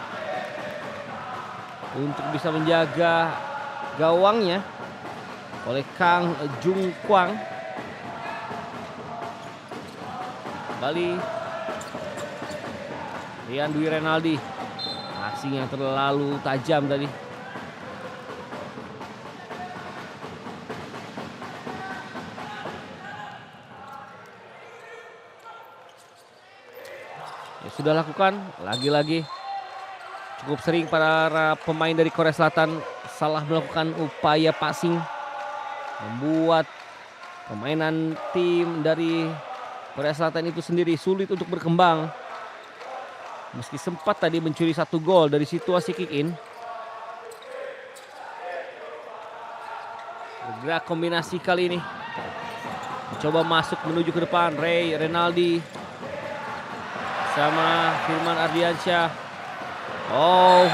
untuk bisa menjaga gawangnya oleh Kang Jung Kwang. Kembali Rian Dwi Renaldi, passing yang terlalu tajam tadi. Ya, sudah lakukan lagi-lagi. Cukup sering para pemain dari Korea Selatan salah melakukan upaya passing, membuat permainan tim dari Korea Selatan itu sendiri sulit untuk berkembang. Meski sempat tadi mencuri 1 gol dari situasi kick in. Bergerak kombinasi kali ini. Mencoba masuk menuju ke depan. Ray Renaldi sama Firman Ardiansyah. Oh,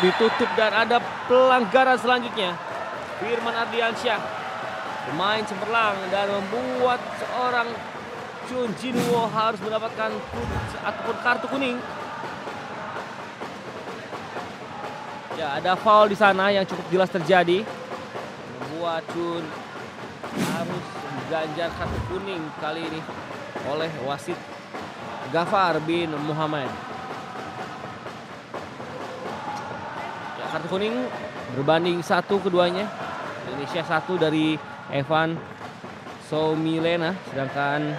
ditutup dan ada pelanggaran selanjutnya. Firman Ardiansyah bermain cemerlang dan membuat seorang Chun Jinwo harus mendapatkan ataupun kartu kuning. Ya, ada foul di sana yang cukup jelas terjadi, membuat Chun harus ganjar kartu kuning kali ini oleh wasit Gafar bin Muhammad. Ya, kartu kuning berbanding 1 keduanya. Indonesia 1 dari Evan Soumilena, sedangkan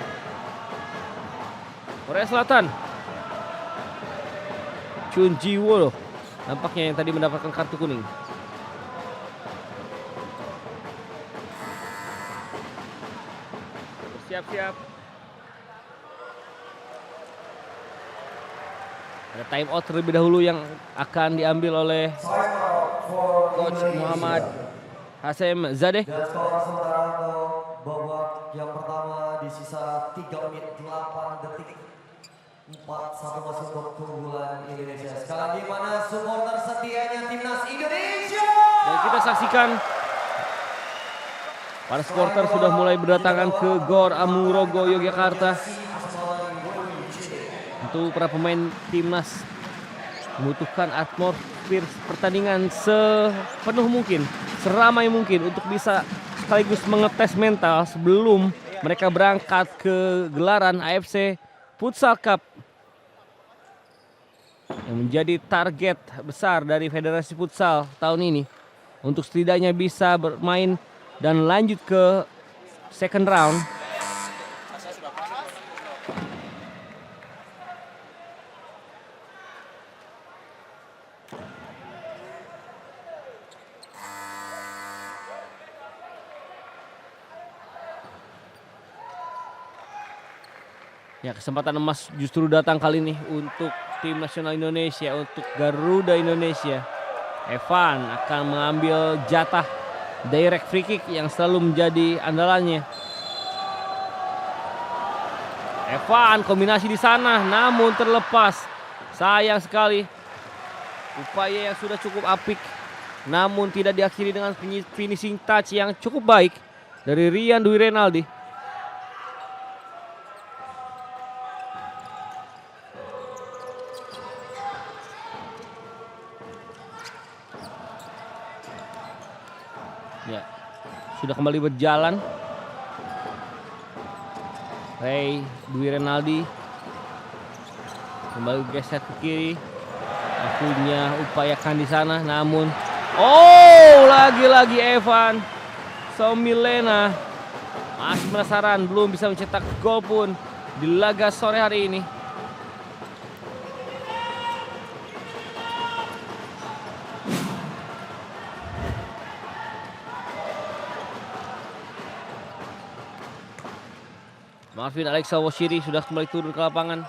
Korea Selatan Chun Ji-woo nampaknya yang tadi mendapatkan kartu kuning. Siap-siap. Ada time out terlebih dahulu yang akan diambil oleh Coach Muhammad Hasem Zadeh. Dan skor sementara untuk babak yang pertama di sisa 3 menit 8 detik. 4-1 masuk untuk keunggulan Indonesia. Sekali lagi mana supporter setianya timnas Indonesia. Dan kita saksikan para supporter sudah mulai berdatangan ke Gor Amurogo Yogyakarta. Tentu para pemain timnas membutuhkan atmosfer pertandingan sepenuh mungkin, seramai mungkin untuk bisa sekaligus mengetes mental sebelum mereka berangkat ke gelaran AFC Futsal Cup yang menjadi target besar dari Federasi Futsal tahun ini untuk setidaknya bisa bermain dan lanjut ke second round. Ya, kesempatan emas justru datang kali ini untuk tim nasional Indonesia, untuk Garuda Indonesia. Evan akan mengambil jatah direct free kick yang selalu menjadi andalannya. Evan kombinasi di sana namun terlepas. Sayang sekali. Upaya yang sudah cukup apik namun tidak diakhiri dengan finishing touch yang cukup baik dari Rian Dwi Renaldi. Ya, sudah kembali berjalan. Ray Dwi Renaldi kembali geser ke kiri. Punya upayakan di sana, namun lagi-lagi Evan Soumilena masih penasaran, belum bisa mencetak gol pun di laga sore hari ini. Marvin Alexa Woshiri sudah kembali turun ke lapangan.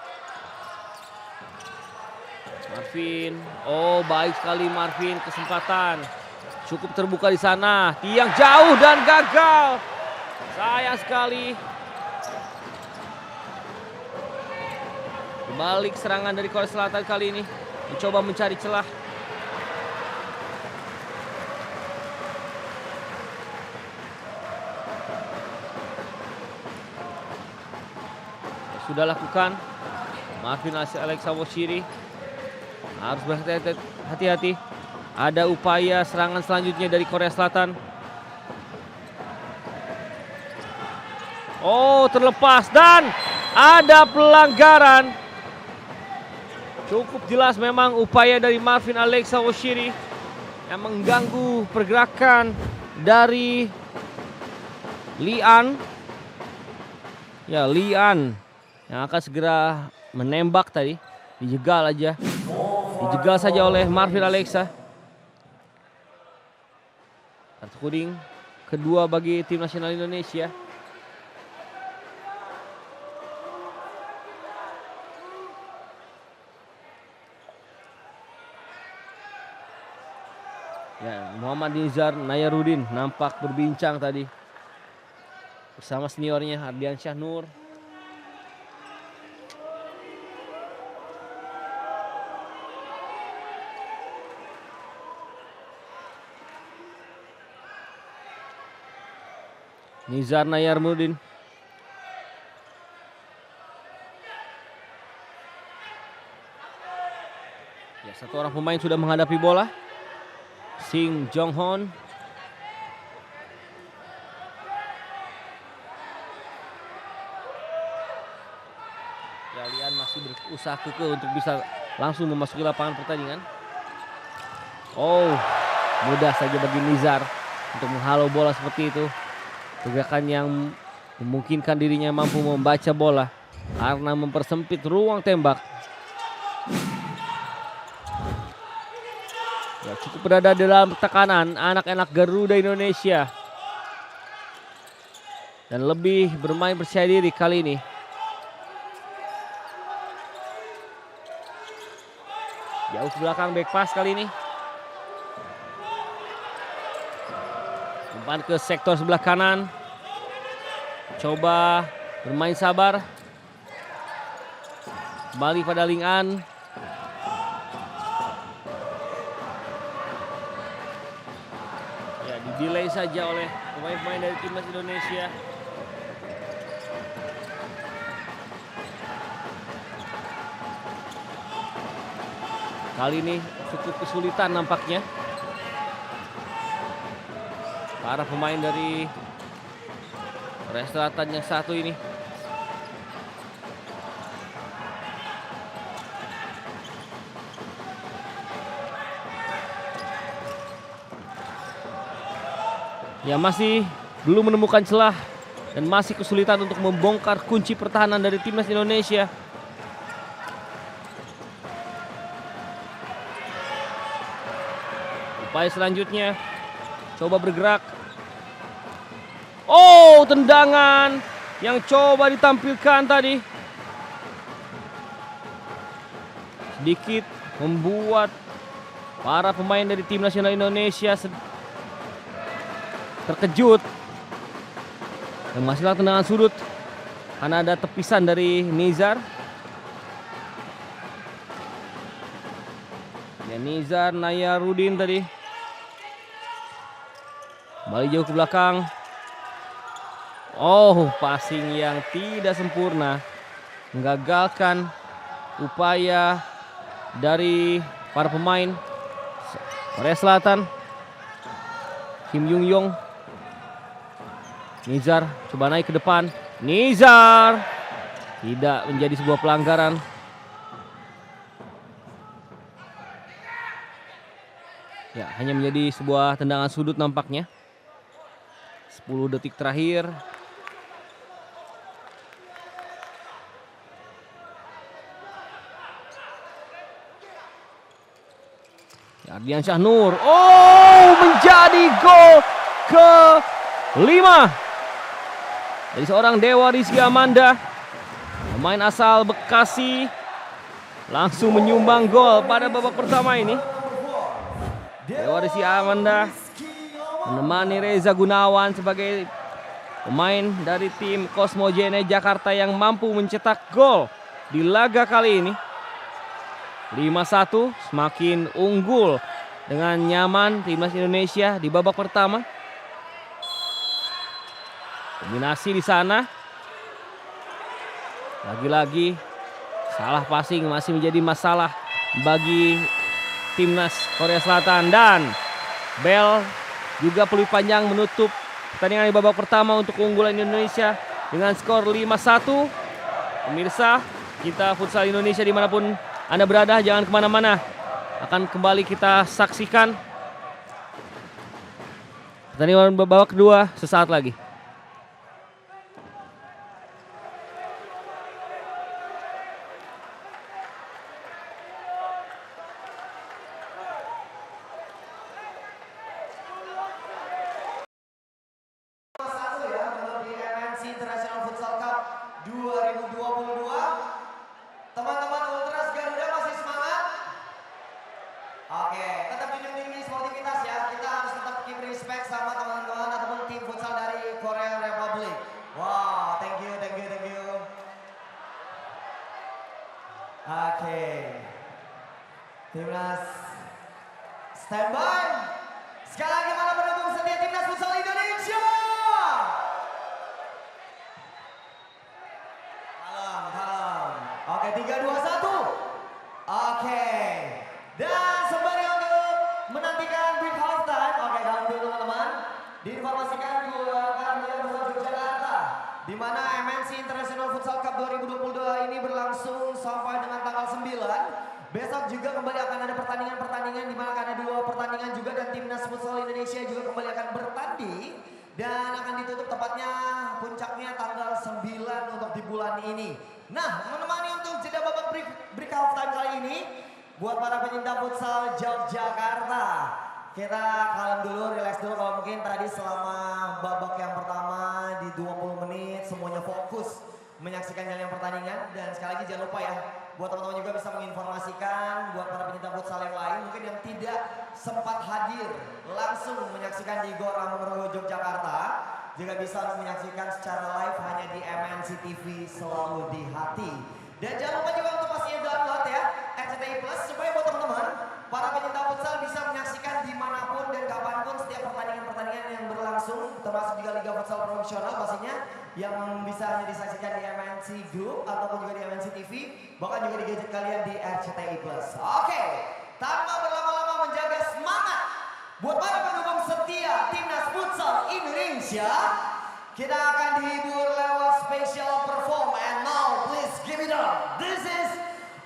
Marvin, baik sekali Marvin, kesempatan cukup terbuka di sana, tiang jauh dan gagal. Sayang sekali. Balik serangan dari Korea Selatan kali ini. Mencoba mencari celah. Sudah lakukan. Marvin Alexa Woshiri harus berhati-hati. Ada upaya serangan selanjutnya dari Korea Selatan. Oh, terlepas dan ada pelanggaran. Cukup jelas memang upaya dari Marvin Alexa Woshiri yang mengganggu pergerakan dari Lian. Ya, Lian yang akan segera menembak tadi. Dijegal aja. Dijegal saja oleh Marvin Alexa. Kartu kuning kedua bagi tim nasional Indonesia. Ya, Muhammad Nizar Nayarudin nampak berbincang tadi bersama seniornya Ardiansyah Nur. Nizar Nayarudin. Ya, satu orang pemain sudah menghadapi bola. Sing Jong Hon. Ya, Lian masih berusaha kekeh untuk bisa langsung memasuki lapangan pertandingan. Oh, mudah saja bagi Nizar untuk menghalau bola seperti itu. Pergerakan yang memungkinkan dirinya mampu membaca bola karena mempersempit ruang tembak. Ya, cukup berada dalam tekanan anak-anak Garuda Indonesia. Dan lebih bermain percaya diri kali ini. Jauh ke belakang back pass kali ini. Umpan ke sektor sebelah kanan. Coba bermain sabar. Kembali pada Lingan. Ya, didelay saja oleh pemain-pemain dari timnas Indonesia. Kali ini cukup kesulitan nampaknya para pemain dari Korea Selatan yang satu ini. Ya, masih belum menemukan celah dan masih kesulitan untuk membongkar kunci pertahanan dari timnas Indonesia. Upaya selanjutnya, coba bergerak. Oh, tendangan yang coba ditampilkan tadi. Sedikit membuat para pemain dari tim nasional Indonesia terkejut. Dan masihlah tendangan sudut karena ada tepisan dari Nizar. Ya, Nizar Nayarudin tadi. Kembali jauh ke belakang. Oh, passing yang tidak sempurna. Menggagalkan upaya dari para pemain Korea Selatan. Kim Yung Yong. Nizar coba naik ke depan. Nizar. Tidak menjadi sebuah pelanggaran. Ya, hanya menjadi sebuah tendangan sudut nampaknya. 10 detik terakhir. Ardiansyah Nur. Oh, menjadi gol ke-5 dari seorang Dewa Rizky Amanda. Pemain asal Bekasi langsung menyumbang gol pada babak pertama ini. Dewa Rizky Amanda menemani Reza Gunawan sebagai pemain dari tim Cosmo JNE Jakarta yang mampu mencetak gol di laga kali ini. 5-1 semakin unggul dengan nyaman timnas Indonesia di babak pertama. Kombinasi di sana. Lagi-lagi salah passing masih menjadi masalah bagi timnas Korea Selatan, dan bel juga peluit panjang menutup pertandingan di babak pertama untuk keunggulan Indonesia dengan skor 5-1. Pemirsa, kita Futsal Indonesia dimanapun Anda berada, jangan kemana-mana. Akan kembali kita saksikan pertandingan babak kedua sesaat lagi. International Futsal Cup 2022. Teman-teman Ultras Garuda masih semangat? Oke, tetap junjung tinggi sportivitas ya. Kita harus tetap keep respect sama teman-teman ataupun tim futsal dari Korea Republic. Wow, thank you. Oke. Timnas standby. Sekali lagi mana pendukung setia Timnas Futsal Indonesia? Oke, 3, 2, 1. Oke. Dan sembari untuk menantikan break half time. Oke, dalam dulu teman-teman. Diinformasikan akan melihat Futsal Yogyakarta, di mana MNC International Futsal Cup 2022 ini berlangsung sampai dengan tanggal 9. Besok juga kembali akan ada pertandingan-pertandingan, di mana akan ada 2 pertandingan juga, dan Timnas Futsal Indonesia juga kembali akan bertanding. Dan akan ditutup tepatnya puncaknya tanggal 9 untuk di bulan ini. Nah, menemani untuk jeda babak break half time kali ini, buat para pecinta futsal Yogyakarta, kita kalem dulu, relax dulu. Kalau mungkin tadi selama babak yang pertama di 20 menit semuanya fokus menyaksikan jalannya pertandingan. Dan sekali lagi jangan lupa ya, buat teman-teman juga bisa menginformasikan buat para pecinta futsal yang lain mungkin yang tidak sempat hadir langsung menyaksikan di GOR Amangkurat Yogyakarta, juga bisa menyaksikan secara live hanya di MNC TV Selalu di Hati. Dan jangan lupa juga untuk pastinya download ya RCTI Plus, supaya buat teman-teman para pecinta futsal bisa menyaksikan dimanapun dan kapanpun setiap pertandingan-pertandingan yang berlangsung, termasuk juga Liga Futsal Profesional pastinya, yang bisa hanya disaksikan di MNC Group ataupun juga di MNC TV, bahkan juga di gadget kalian di RCTI Plus. Oke, tanpa berlama-lama menjaga semangat buat para pendukung setia Timnas Futsal Indonesia, kita akan dihibur lewat special perform. And now please give it up. This is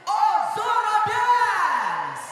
Ozora Dance.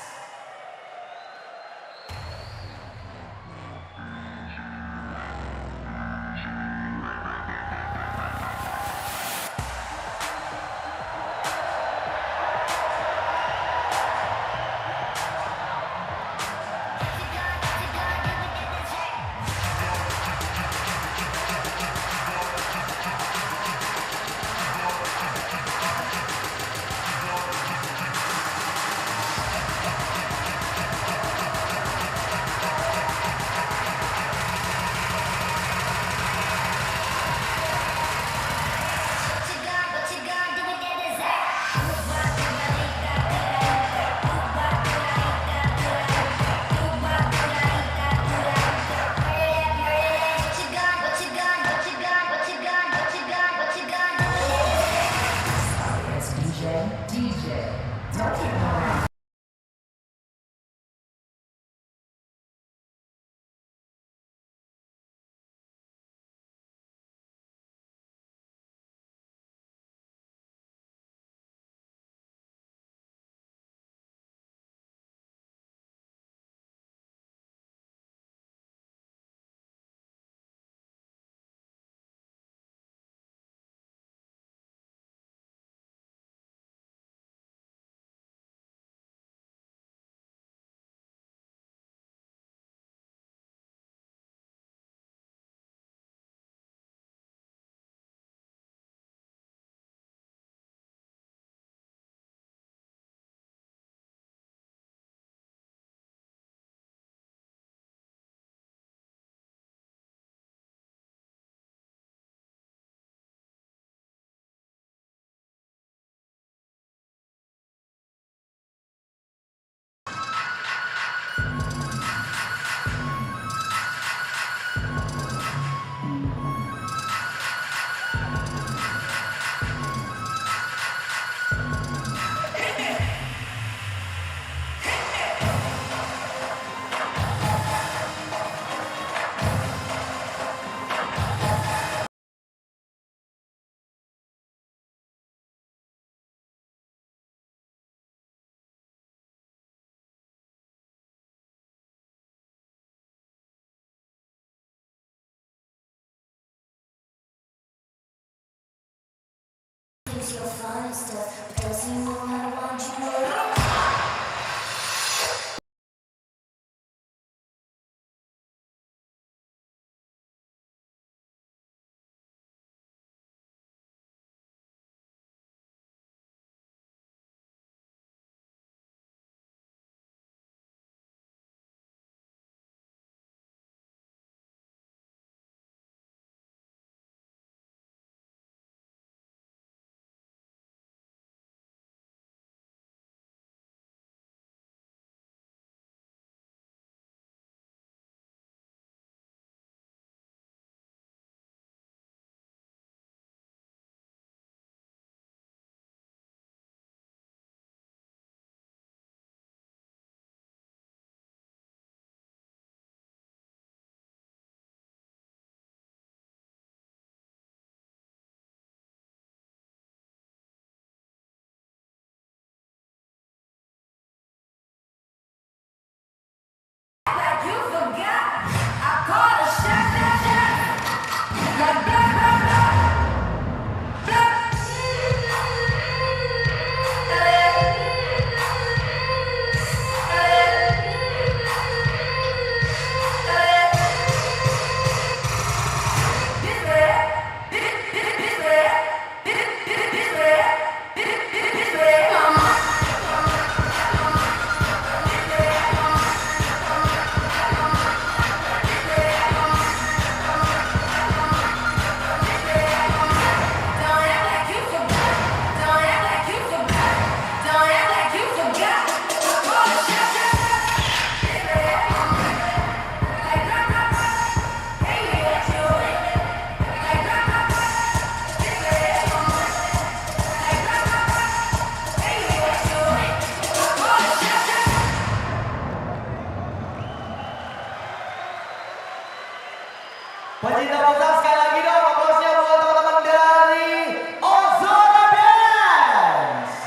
Pencinta futsal sekali lagi dong aplausnya buat teman-teman dari Ozora Dance.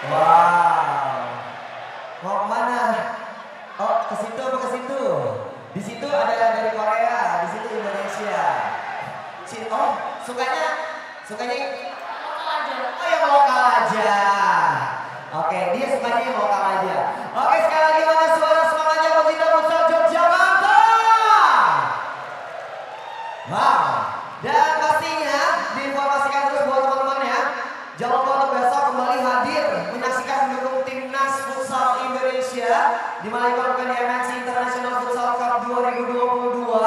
Wow. Mau kemana? Oh, ke situ apa ke situ? Di situ ada dari Korea, di situ Indonesia. Oh, sukanya oh yang lokal aja. Oke, dia sukanya yang lokal aja. Oke, sekali lagi mana suara semangatnya pencinta futsal Yogyakarta. Wow, dan pastinya diinformasikan terus buat teman-teman ya. Jangan lupa untuk besok kembali hadir menyaksikan mendukung timnas futsal Indonesia di mana dilakukan di MNC International Futsal Cup 2022.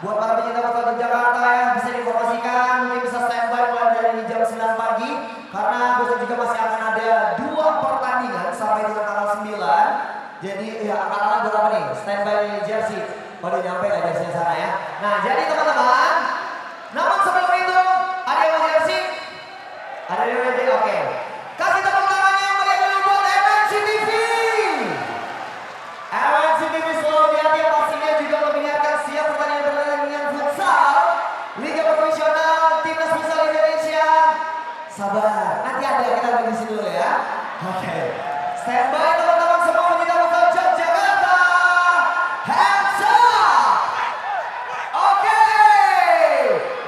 Buat para pencinta futsal Jakarta ya, bisa diinformasikan mungkin bisa standby mulai dari jam 9 pagi karena besok juga masih akan ada 2 pertandingan sampai dengan tanggal 9. Jadi ya akan berapa nih? Standby jersey. Udah nyampe nggak jersey sana ya? Nah jadi teman-teman, namun sebelum itu ada yang mau jersey? Ada yang mau jersey? Oke. Kasih tepuk tangannya yang meriah dulu buat MNC TV. MNC TV selalu di hati yang pastinya juga menyiarkan siap pertandingan futsal Liga Profesional Timnas Futsal Indonesia. Sabar, nanti ada kita bagi dulu ya. Oke. Standby teman-teman semua pencinta futsal Yogyakarta. Hands up! Oke.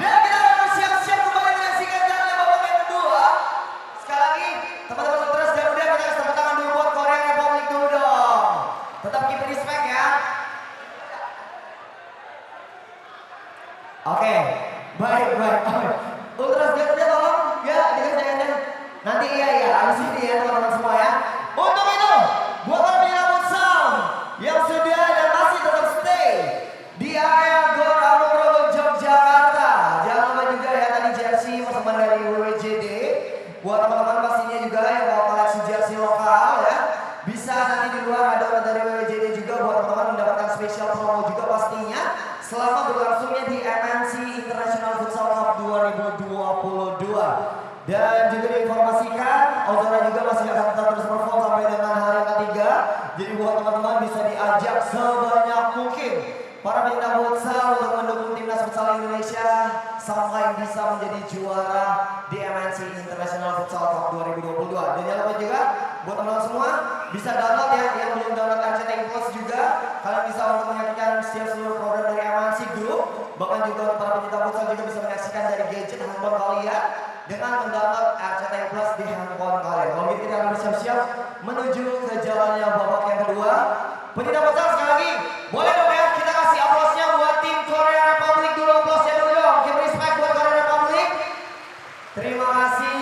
Dan kita akan bersiap-siap kembali menyaksikan jalannya babak yang kedua. Sekali lagi, teman-teman terus dan udah kita kasih tepuk tangan dulu buat Korea Republic dulu dong. Tetap keep respect ya. Oke, baik. Ultras Garuda tolong ya dikasih tangannya. Nanti iya habis ini ya teman-teman semua ya. Untuk itu, buat para pencinta futsal yang sudah dan masih tetap stay di area Gor Amung Yogyakarta. Jangan lupa juga ya tadi jersey persembahan dari WWJD. Buat teman-teman pastinya juga yang mau koleksi jersey lokal ya. Bisa nanti di luar ada orang dari WWJD juga buat teman-teman mendapatkan spesial promo juga pastinya selama berlangsungnya di MNC International Futsal Cup 2022. Dan juga diinformasikan Ozora juga masih akan tetap terus perform sampai dengan hari ketiga. Jadi buat teman-teman bisa diajak sebanyak mungkin para pencinta futsal untuk mendukung timnas futsal Indonesia sampai bisa menjadi juara di MNC International Futsal Cup 2022. Dan jangan lupa juga buat teman-teman semua bisa download ya, yang belum download RCTI Plus juga kalian bisa untuk menyaksikan setiap seluruh program dari MNC Group. Bahkan juga para pencinta futsal juga bisa menyaksikan dari gadget handphone kalian dengan mendownload RCTI Plus di handphone kalian. Kalau gitu kita akan bersiap-siap menuju ke jalannya babak yang kedua. Pencinta futsal sekali lagi, boleh dong ya kita kasih aplausnya buat tim Korea Republic dulu, aplausnya dulu dong. Give respect buat Korea Republic. Terima kasih.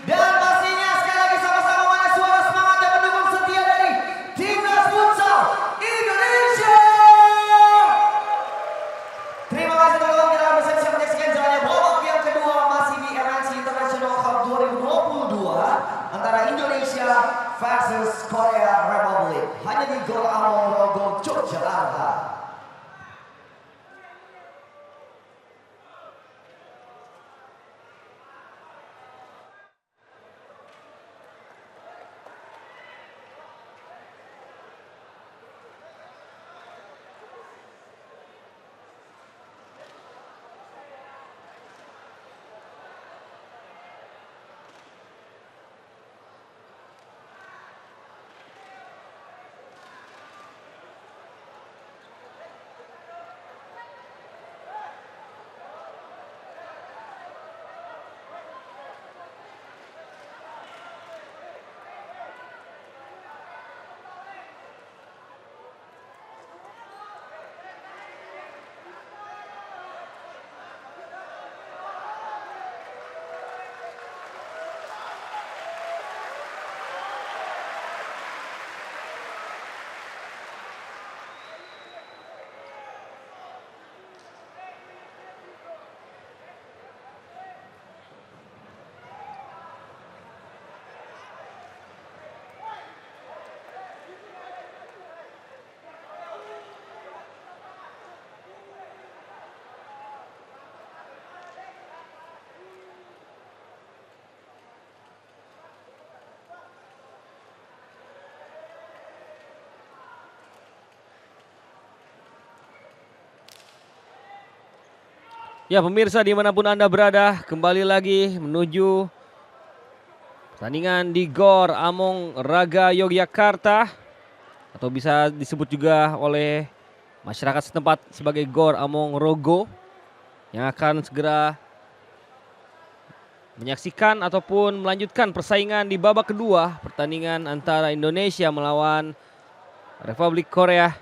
Dan pastinya sekali lagi sama-sama mana suara semangat dan pendukung setia dari Timnas Futsal Indonesia. Terima kasih teman-teman, kita akan bersiap-siap menyaksikan jalannya babak yang kedua masih di MNC International Cup 2022 antara Indonesia versus Korea Republic. Hanya di Gor Among Rogo, Yogyakarta. Ya pemirsa dimanapun Anda berada, kembali lagi menuju pertandingan di Gor Among Raga Yogyakarta, atau bisa disebut juga oleh masyarakat setempat sebagai Gor Among Rogo, yang akan segera menyaksikan ataupun melanjutkan persaingan di babak kedua pertandingan antara Indonesia melawan Republik Korea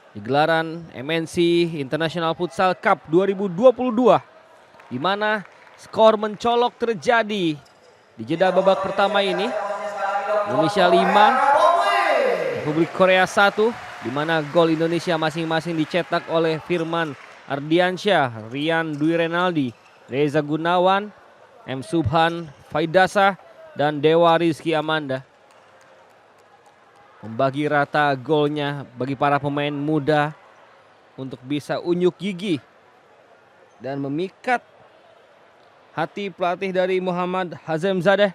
di gelaran MNC International Futsal Cup 2022, di mana skor mencolok terjadi di jeda babak pertama ini. Indonesia 5, Republik Korea 1, di mana gol Indonesia masing-masing dicetak oleh Firman Ardiansyah, Rian Dwi Renaldi, Reza Gunawan, M. Subhan Faidasa, dan Dewa Rizky Amanda. Membagi rata golnya bagi para pemain muda untuk bisa unjuk gigi dan memikat hati pelatih dari Muhammad Hazem Zadeh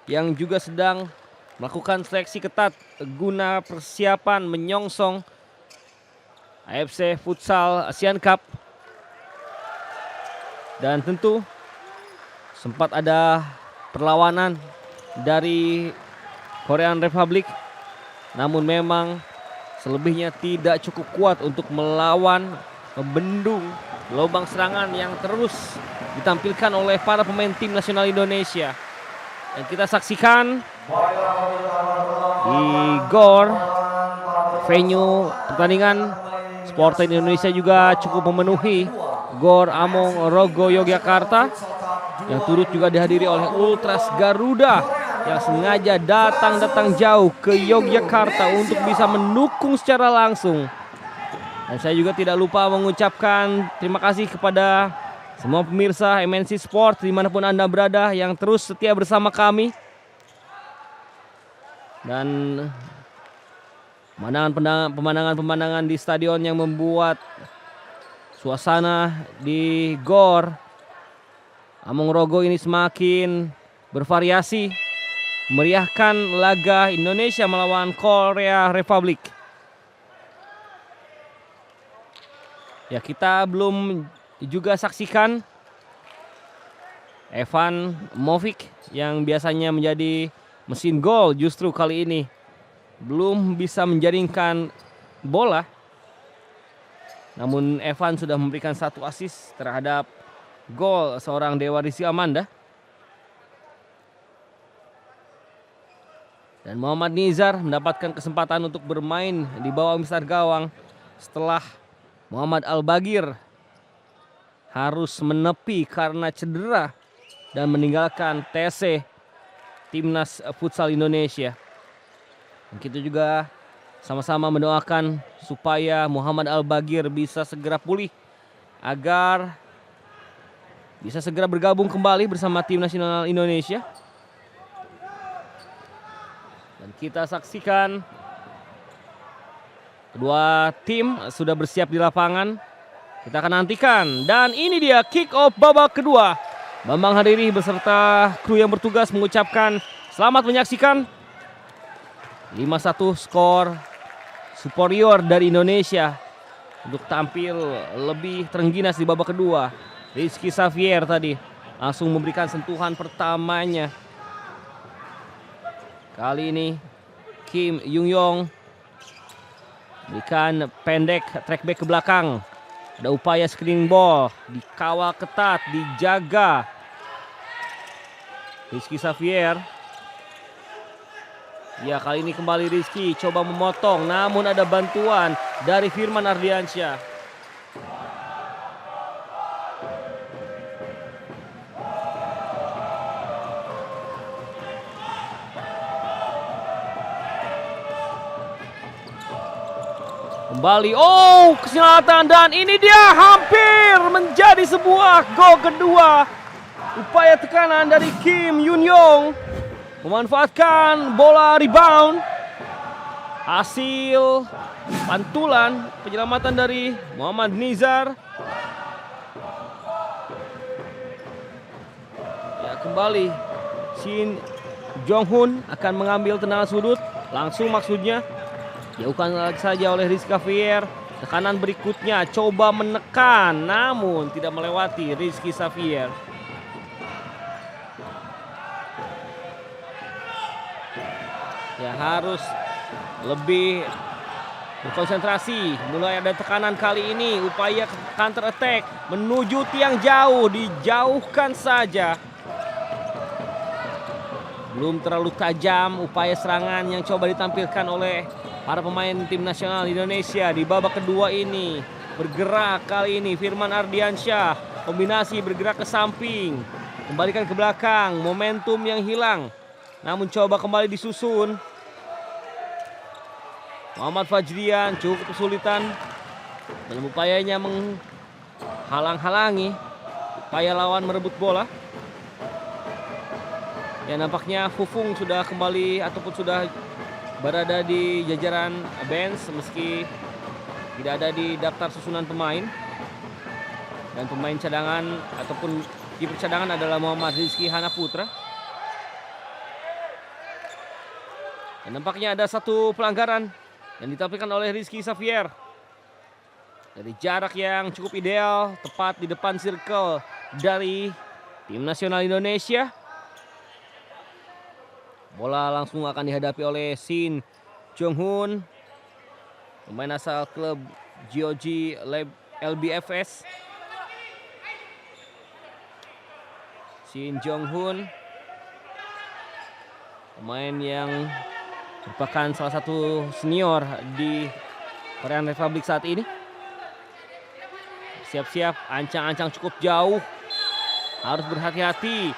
yang juga sedang melakukan seleksi ketat guna persiapan menyongsong AFC Futsal Asian Cup. Dan tentu sempat ada perlawanan dari Korean Republic, namun memang selebihnya tidak cukup kuat untuk melawan, membendung gelombang serangan yang terus ditampilkan oleh para pemain tim nasional Indonesia. Dan kita saksikan di GOR, venue pertandingan Sporten Indonesia juga cukup memenuhi GOR Among Rogo Yogyakarta, yang turut juga dihadiri oleh Ultras Garuda yang sengaja datang jauh ke Yogyakarta untuk bisa mendukung secara langsung. Dan saya juga tidak lupa mengucapkan terima kasih kepada semua pemirsa MNC Sport dimanapun Anda berada yang terus setia bersama kami. Dan pemandangan di stadion yang membuat suasana di GOR Among Rogo ini semakin bervariasi, meriahkan laga Indonesia melawan Korea Republic. Ya, kita belum juga saksikan Evan Movik yang biasanya menjadi mesin gol, justru kali ini belum bisa menjaringkan bola. Namun Evan sudah memberikan satu assist terhadap gol seorang Dewa Rizky Amanda. Dan Muhammad Nizar mendapatkan kesempatan untuk bermain di bawah mistar gawang setelah Muhammad Al-Bagir harus menepi karena cedera dan meninggalkan TC Timnas Futsal Indonesia. Dan kita juga sama-sama mendoakan supaya Muhammad Al-Bagir bisa segera pulih agar bisa segera bergabung kembali bersama Tim Nasional Indonesia. Dan kita saksikan kedua tim sudah bersiap di lapangan. Kita akan nantikan. Dan ini dia kick off babak kedua. Bambang Hadiri beserta kru yang bertugas mengucapkan selamat menyaksikan. 5-1 skor superior dari Indonesia untuk tampil lebih terengginas di babak kedua. Rizky Xavier tadi langsung memberikan sentuhan pertamanya. Kali ini Kim Yung Yong berikan pendek track back ke belakang. Ada upaya screening ball, dikawal ketat, dijaga. Rizky Xavier. Ya, kali ini kembali Rizky coba memotong, namun ada bantuan dari Firman Ardiansyah. Kembali, keselatan, dan ini dia hampir menjadi sebuah gol kedua. Upaya tekanan dari Kim Yung Yong memanfaatkan bola rebound. Hasil pantulan penyelamatan dari Muhammad Nizar. Ya, kembali Shin Jong Hun akan mengambil tendangan sudut. Langsung maksudnya. Jauhkan lagi saja oleh Rizky Xavier. Tekanan berikutnya coba menekan, namun tidak melewati Rizky Xavier. Ya, harus lebih berkonsentrasi. Mulai ada tekanan kali ini. Upaya counter attack menuju tiang jauh. Dijauhkan saja. Belum terlalu tajam upaya serangan yang coba ditampilkan oleh para pemain Tim Nasional Indonesia di babak kedua ini. Bergerak kali ini Firman Ardiansyah. Kombinasi bergerak ke samping. Kembalikan ke belakang. Momentum yang hilang. Namun coba kembali disusun. Muhammad Fajrian cukup kesulitan dalam upayanya menghalang-halangi upaya lawan merebut bola. Ya, nampaknya Fufung sudah kembali ataupun sudah berada di jajaran bench meski tidak ada di daftar susunan pemain. Dan pemain cadangan ataupun kiper cadangan adalah Muhammad Rizky Hanaputra. Dan nampaknya ada satu pelanggaran yang ditampilkan oleh Rizky Xavier. Dari jarak yang cukup ideal, tepat di depan circle dari Tim Nasional Indonesia. Bola langsung akan dihadapi oleh Shin Jong Hun, pemain asal klub GOG LBFS. Shin Jong Hun, pemain yang merupakan salah satu senior di Korean Republic saat ini. Siap-siap, ancang-ancang cukup jauh. Harus berhati-hati.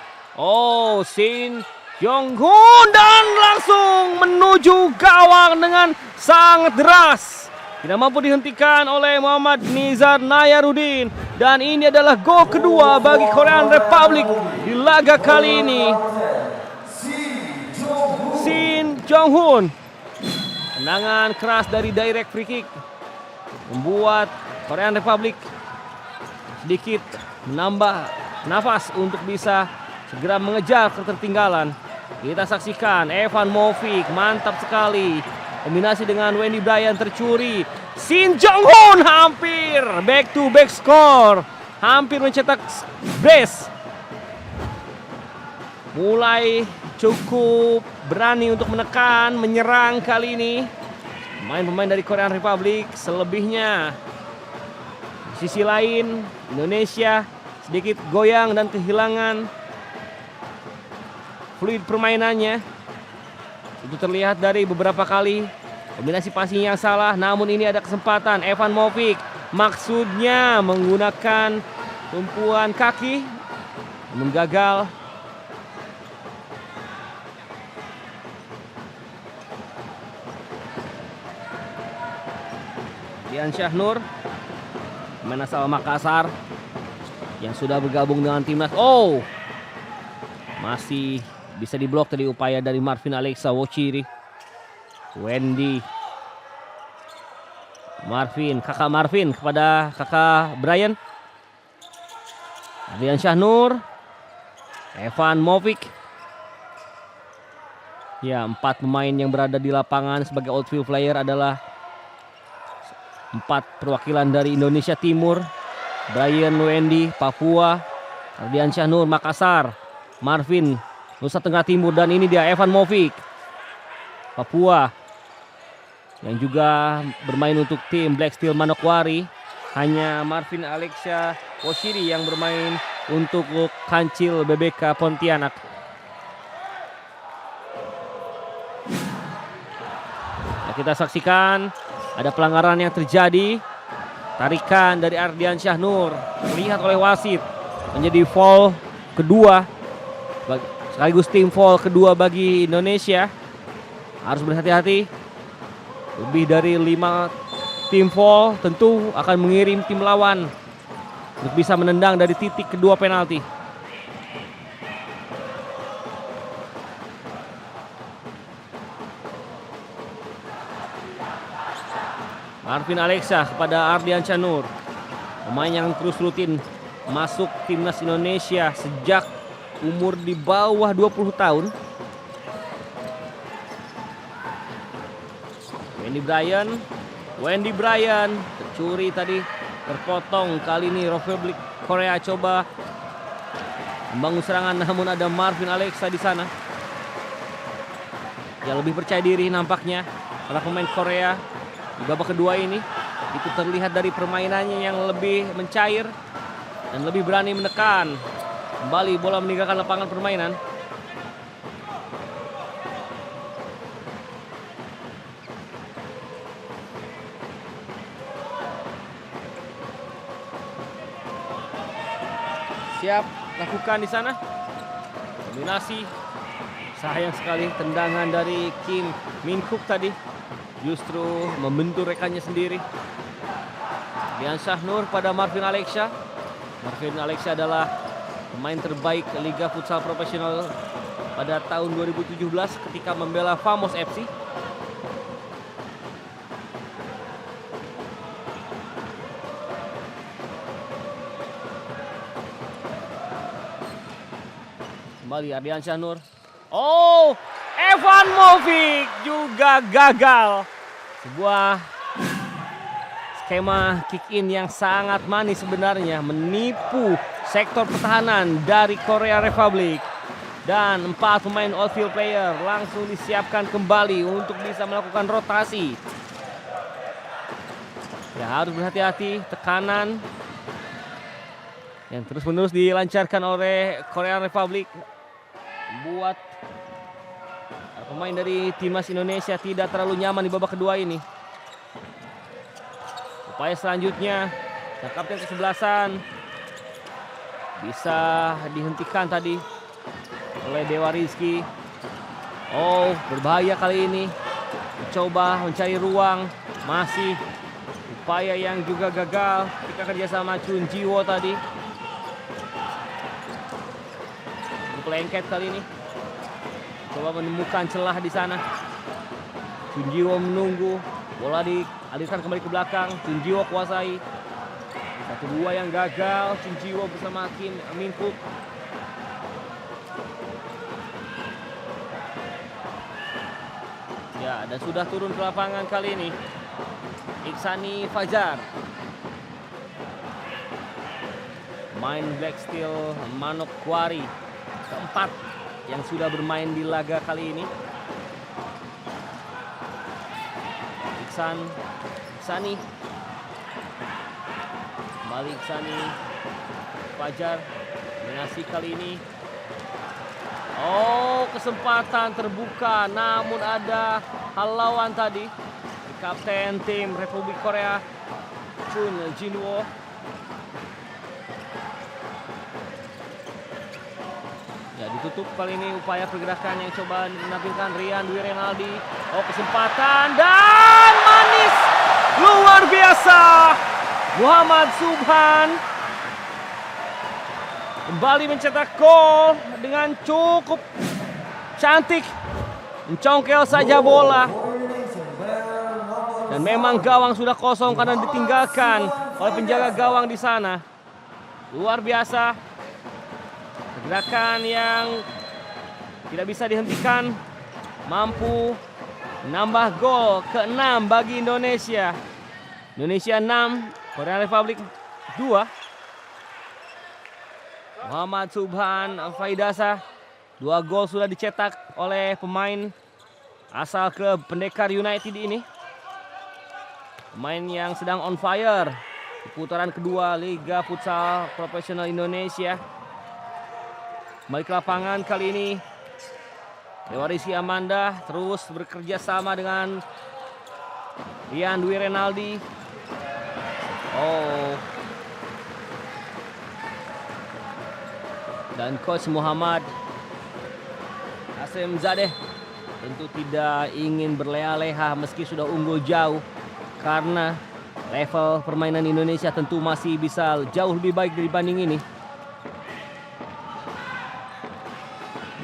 Shin Jong Hun, dan langsung menuju gawang dengan sangat deras. Tidak mampu dihentikan oleh Muhammad Nizar Nayarudin. Dan ini adalah gol kedua bagi Korean Republic di laga kali ini. Shin Jong Hun. Tendangan keras dari direct free kick membuat Korean Republic sedikit menambah nafas untuk bisa segera mengejar ketertinggalan. Kita saksikan Evan Movik, mantap sekali. Kombinasi dengan Wendy Bryan tercuri. Shin Jong Hun hampir back to back score. Hampir mencetak brace. Mulai cukup berani untuk menekan, menyerang kali ini. Pemain-pemain dari Korean Republic. Selebihnya di sisi lain Indonesia sedikit goyang dan kehilangan fluid permainannya. Itu terlihat dari beberapa kali kombinasi passing yang salah. Namun ini ada kesempatan Evan Movik. Maksudnya menggunakan tumpuan kaki. Namun gagal. Dian Syahnur, pemain asal Makassar yang sudah bergabung dengan timnas. Oh, masih bisa diblok tadi upaya dari Marvin Alexa Wochiri. Wendy, Marvin, kakak Marvin kepada kakak Brian. Dian Syahnur, Evan Movik. Ya, 4 pemain yang berada di lapangan sebagai outfield player adalah 4 perwakilan dari Indonesia Timur. Brian Wendy, Papua. Ardian Syahnur, Makassar. Marvin, Nusa Tenggara Timur. Dan ini dia Evan Movik, Papua, yang juga bermain untuk tim Black Steel Manokwari. Hanya Marvin Alexa Wochiri yang bermain untuk Kancil BBK Pontianak. Nah, kita saksikan ada pelanggaran yang terjadi. Tarikan dari Ardian Syahnur terlihat oleh wasit menjadi foul kedua, sekaligus tim foul kedua bagi Indonesia. Harus berhati-hati. Lebih dari 5 tim foul tentu akan mengirim tim lawan untuk bisa menendang dari titik kedua penalti. Marvin Alexa kepada Ardian Syahnur, pemain yang terus rutin masuk timnas Indonesia sejak umur di bawah 20 tahun. Wendy Bryan tercuri tadi, terpotong. Kali ini Republik Korea coba membangun serangan, namun ada Marvin Alexa di sana yang lebih percaya diri nampaknya para pemain Korea di babak kedua ini. Itu terlihat dari permainannya yang lebih mencair dan lebih berani menekan. Kembali bola meninggalkan lapangan permainan. Siap lakukan di sana. Kombinasi. Sayang sekali tendangan dari Kim Min Kook tadi justru membentur rekannya sendiri. Dian Syahnur pada Marvin Alexa. Marvin Alexa adalah pemain terbaik Liga Futsal Profesional pada tahun 2017 ketika membela Famos FC. Kembali Ardian Syahnur. Oh, Evan Movik juga gagal. Sebuah skema kick in yang sangat manis sebenarnya, menipu sektor pertahanan dari Korea Republic. Dan 4 pemain outfield player langsung disiapkan kembali untuk bisa melakukan rotasi. Ya, harus berhati-hati, tekanan yang terus-menerus dilancarkan oleh Korea Republic buat pemain dari timnas Indonesia tidak terlalu nyaman di babak kedua ini. Upaya selanjutnya, kapten kesebelasan bisa dihentikan tadi oleh Dewa Rizky. Oh, berbahaya kali ini. Mencoba mencari ruang, masih upaya yang juga gagal ketika kerjasama Chun Jiwo tadi. Lengket kali ini, coba menemukan celah di sana. Chun Jiwo menunggu, bola dialirkan kembali ke belakang. Chun Jiwo kuasai. 1-2 yang gagal. Chun Jiwo bersama Kim Min Kook. Ya, dan sudah turun ke lapangan kali ini Iksani Fajar, main Black Steel Manokwari keempat yang sudah bermain di laga kali ini. Iksani kembali. Iksani Fajar. Dominasi kali ini. Oh, kesempatan terbuka, namun ada halauan tadi. Kapten tim Republik Korea, Chun Jinwo. Ya, ditutup kali ini upaya pergerakan yang coba menampilkan Rian Dwi Renaldi. Oh, kesempatan dan manis. Luar biasa. Muhammad Subhan kembali mencetak gol dengan cukup cantik. Mencongkel saja bola. Dan memang gawang sudah kosong karena ditinggalkan oleh penjaga gawang di sana. Luar biasa. Pergerakan yang tidak bisa dihentikan. Mampu menambah gol ke-6 bagi Indonesia. Indonesia 6, Korea Republik 2. Muhammad Subhan Faidasa, 2 gol sudah dicetak oleh pemain asal klub Pendekar United ini. Pemain yang sedang on fire di putaran kedua Liga Futsal Profesional Indonesia. Kembali ke lapangan kali ini. Dewa Rizky Amanda terus bekerja sama dengan Rian Dwi Renaldi. Oh. Dan Coach Muhammad Hasim Zadeh tentu tidak ingin berleha-leha meski sudah unggul jauh. Karena level permainan Indonesia tentu masih bisa jauh lebih baik dibanding ini.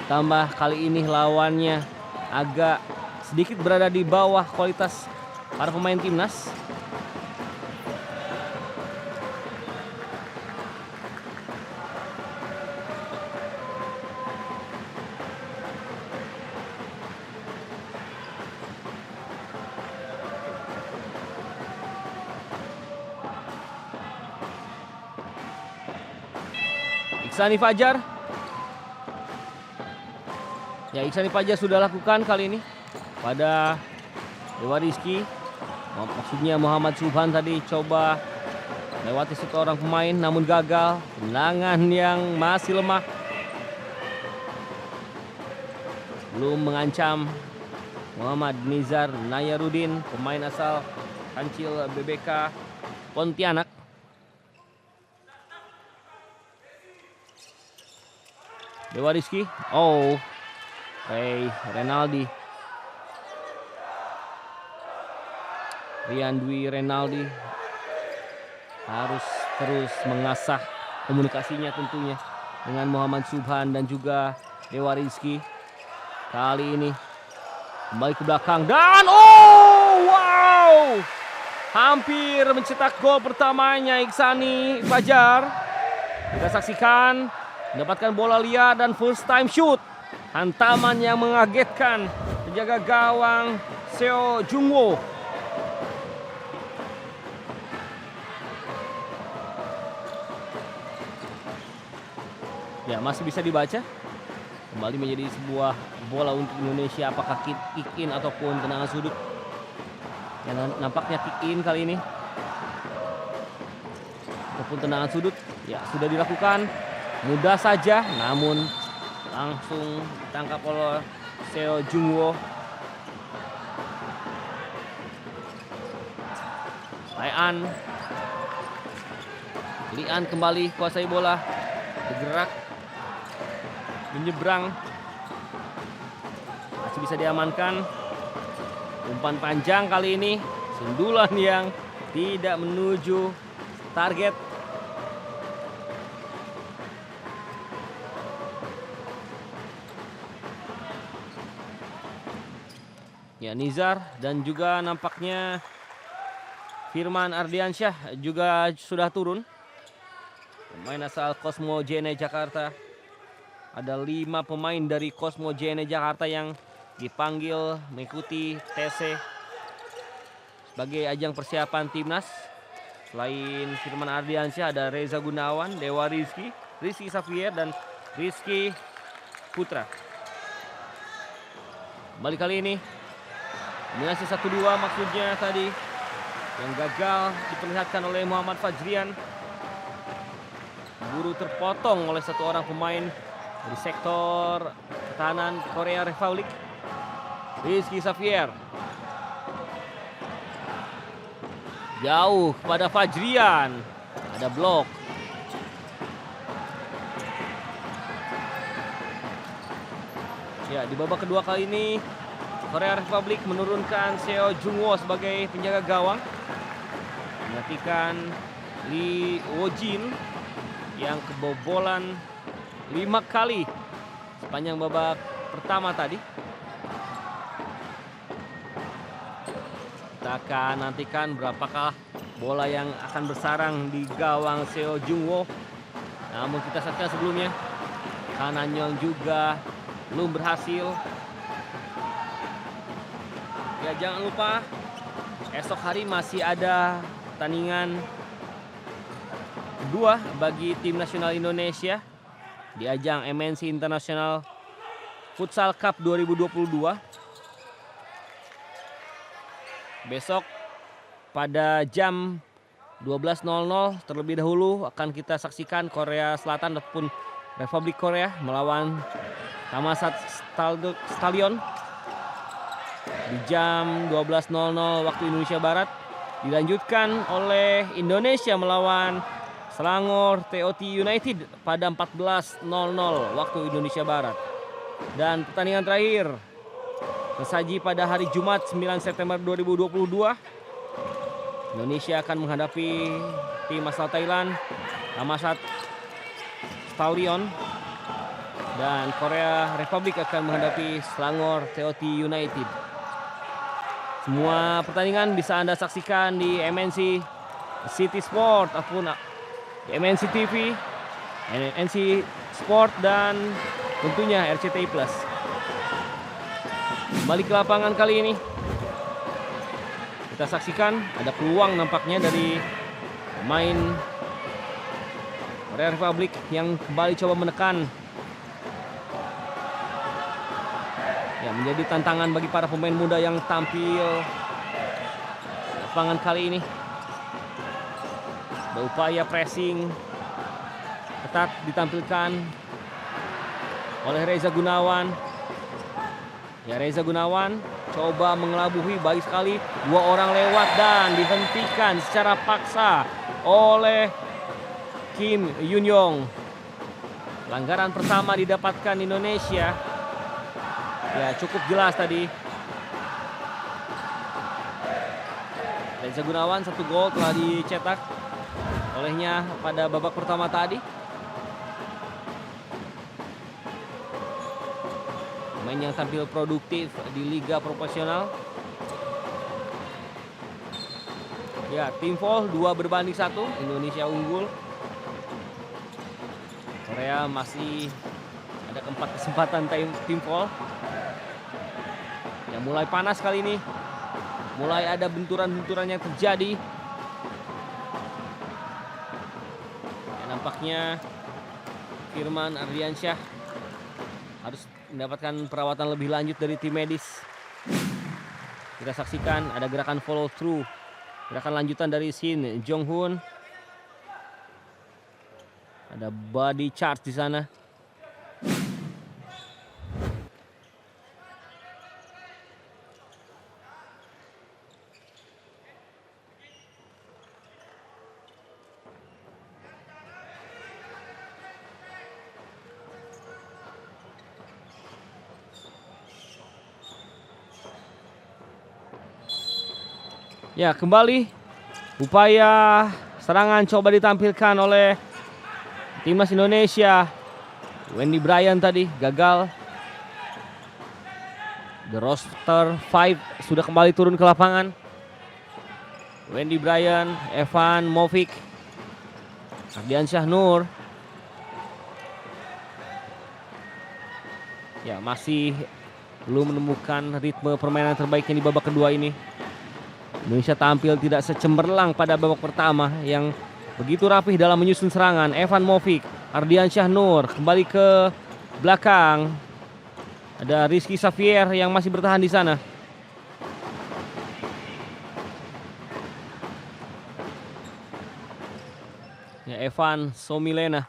Tambah kali ini lawannya agak sedikit berada di bawah kualitas para pemain timnas. Iksani Fajar. Ya, Iksani Fajar sudah lakukan kali ini pada Dewa Rizky. Maksudnya Muhammad Subhan tadi coba lewati satu orang pemain namun gagal. Tendangan yang masih lemah. Belum mengancam Muhammad Nizar Nayarudin, pemain asal Kancil BBK Pontianak. Dewa Rizky. Oh. Renaldi. Rian Dwi Renaldi harus terus mengasah komunikasinya tentunya dengan Muhammad Subhan dan juga Dewa Rizky. Kali ini kembali ke belakang dan oh wow, hampir mencetak gol pertamanya Iksani Fajar. Kita saksikan mendapatkan bola liar dan first time shoot. Hantaman yang mengagetkan penjaga gawang Seo Jungwo. Ya, masih bisa dibaca. Kembali menjadi sebuah bola untuk Indonesia. Apakah kick in ataupun tendangan sudut. Ya, nampaknya kick in kali ini. Ataupun tendangan sudut. Ya, sudah dilakukan. Mudah saja, namun langsung ditangkap oleh Seo Jungwo. Lian kembali kuasai bola. Bergerak. Menyeberang. Masih bisa diamankan. Umpan panjang kali ini. Sundulan yang tidak menuju target. Ya, Nizar dan juga nampaknya Firman Ardiansyah juga sudah turun. Pemain asal Cosmo JNE Jakarta. Ada 5 pemain dari Cosmo JNE Jakarta yang dipanggil mengikuti TC sebagai ajang persiapan timnas. Selain Firman Ardiansyah ada Reza Gunawan, Dewa Rizky, Rizky Xavier dan Rizky Putra. Kembali kali ini dominasi 1-2 maksudnya tadi yang gagal diperlihatkan oleh Muhammad Fajrian. Buru terpotong oleh satu orang pemain dari sektor pertahanan Korea Republik. Rizky Xavier. Jauh kepada Fajrian. Ada blok. Ya, di babak kedua kali ini Korea Republik menurunkan Seo Jungwo sebagai penjaga gawang. Menggantikan Lee Wojin yang kebobolan 5 kali sepanjang babak pertama tadi. Kita akan nantikan berapakah bola yang akan bersarang di gawang Seo Jungwo. Namun kita saksikan sebelumnya, Han Anyong juga belum berhasil. Ya, jangan lupa esok hari masih ada pertandingan kedua bagi tim nasional Indonesia di ajang MNC International Futsal Cup 2022. Besok pada jam 12.00 terlebih dahulu akan kita saksikan Korea Selatan ataupun Republik Korea melawan Thammasat Stallion. Di jam 12.00 waktu Indonesia Barat dilanjutkan oleh Indonesia melawan Selangor TOT United pada 14.00 waktu Indonesia Barat. Dan pertandingan terakhir tersaji pada hari Jumat 9 September 2022. Indonesia akan menghadapi tim asal Thailand, Thammasat Stallion, dan Korea Republik akan menghadapi Selangor TOT United. Semua pertandingan bisa Anda saksikan di MNC City Sport ataupun di MNC TV, MNC Sport, dan tentunya RCTI Plus. Kembali ke lapangan kali ini, kita saksikan ada peluang nampaknya dari pemain Korea Republik yang kembali coba menekan. Ya, menjadi tantangan bagi para pemain muda yang tampil lapangan kali ini. Ada upaya pressing ketat ditampilkan oleh Reza Gunawan. Ya, Reza Gunawan coba mengelabuhi, baik sekali, 2 orang lewat dan dihentikan secara paksa oleh Kim Yun Yong. Pelanggaran pertama didapatkan Indonesia. Ya, cukup jelas tadi. Reza Gunawan 1 gol telah dicetak olehnya pada babak pertama tadi. Pemain yang tampil produktif di liga profesional. Ya, tim foul 2-1, Indonesia unggul. Korea masih ada keempat kesempatan tim foul. Ya, mulai panas kali ini. Mulai ada benturan-benturan yang terjadi. Ya, nampaknya Firman Ardiansyah harus mendapatkan perawatan lebih lanjut dari tim medis. Kita saksikan ada gerakan follow through, gerakan lanjutan dari Shin Jong Hoon. Ada body charge di sana. Ya, kembali upaya serangan coba ditampilkan oleh timnas Indonesia. Wendy Bryan tadi gagal. The roster 5 sudah kembali turun ke lapangan. Wendy Bryan, Evan Movik, Ardiansyah Nur. Ya, masih belum menemukan ritme permainan terbaiknya di babak kedua ini. Indonesia tampil tidak secemerlang pada babak pertama yang begitu rapih dalam menyusun serangan. Evan Movik, Ardiansyah Nur kembali ke belakang. Ada Rizky Xavier yang masih bertahan di sana. Ya, Evan Somilena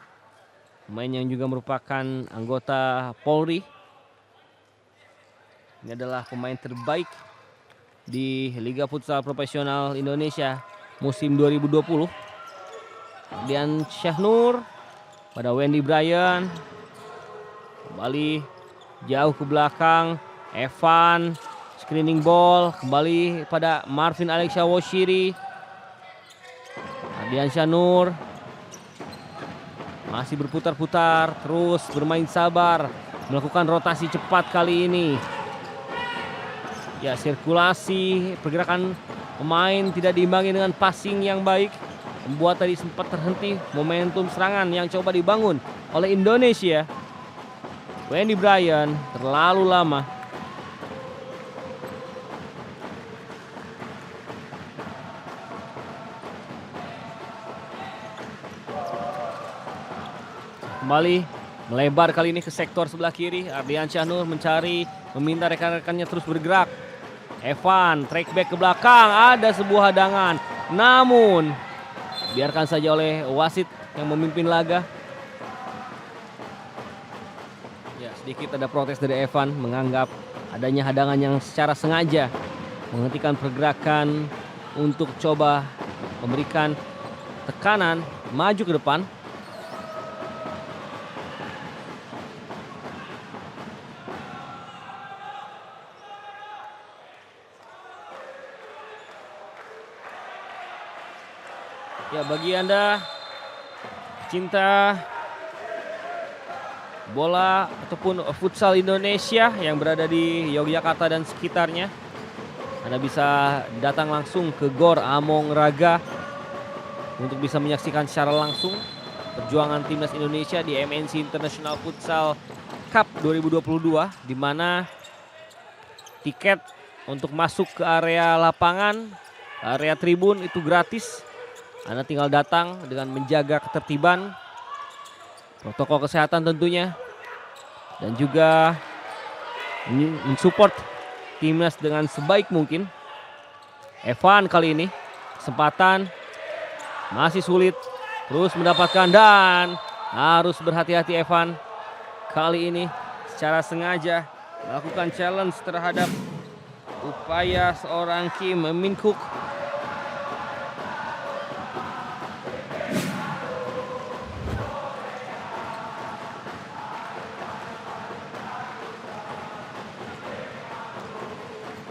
pemain yang juga merupakan anggota Polri. Ini adalah pemain terbaik di Liga Futsal Profesional Indonesia musim 2020. Kemudian Syahnur pada Wendy Bryan. Kembali jauh ke belakang. Evan screening ball. Kembali pada Marvin Alexia Woshiri. Ardian Syahnur masih berputar-putar. Terus bermain sabar. Melakukan rotasi cepat kali ini. Ya, sirkulasi pergerakan pemain tidak diimbangi dengan passing yang baik, membuat tadi sempat terhenti momentum serangan yang coba dibangun oleh Indonesia. Wendy Bryan terlalu lama. Kembali melebar kali ini ke sektor sebelah kiri. Ardian Syahnur meminta rekan-rekannya terus bergerak. Evan track back ke belakang, ada sebuah hadangan, namun biarkan saja oleh wasit yang memimpin laga. Ya, sedikit ada protes dari Evan, menganggap adanya hadangan yang secara sengaja menghentikan pergerakan untuk coba memberikan tekanan maju ke depan. Ya, bagi Anda cinta bola ataupun futsal Indonesia yang berada di Yogyakarta dan sekitarnya, Anda bisa datang langsung ke GOR Among Raga untuk bisa menyaksikan secara langsung perjuangan timnas Indonesia di MNC International Futsal Cup 2022, di mana tiket untuk masuk ke area lapangan, area tribun itu gratis. Anda tinggal datang dengan menjaga ketertiban, protokol kesehatan tentunya, dan juga mensupport timnas dengan sebaik mungkin. Evan kali ini kesempatan masih sulit, terus mendapatkan dan harus berhati-hati. Evan kali ini secara sengaja melakukan challenge terhadap upaya seorang Kim Min Kook.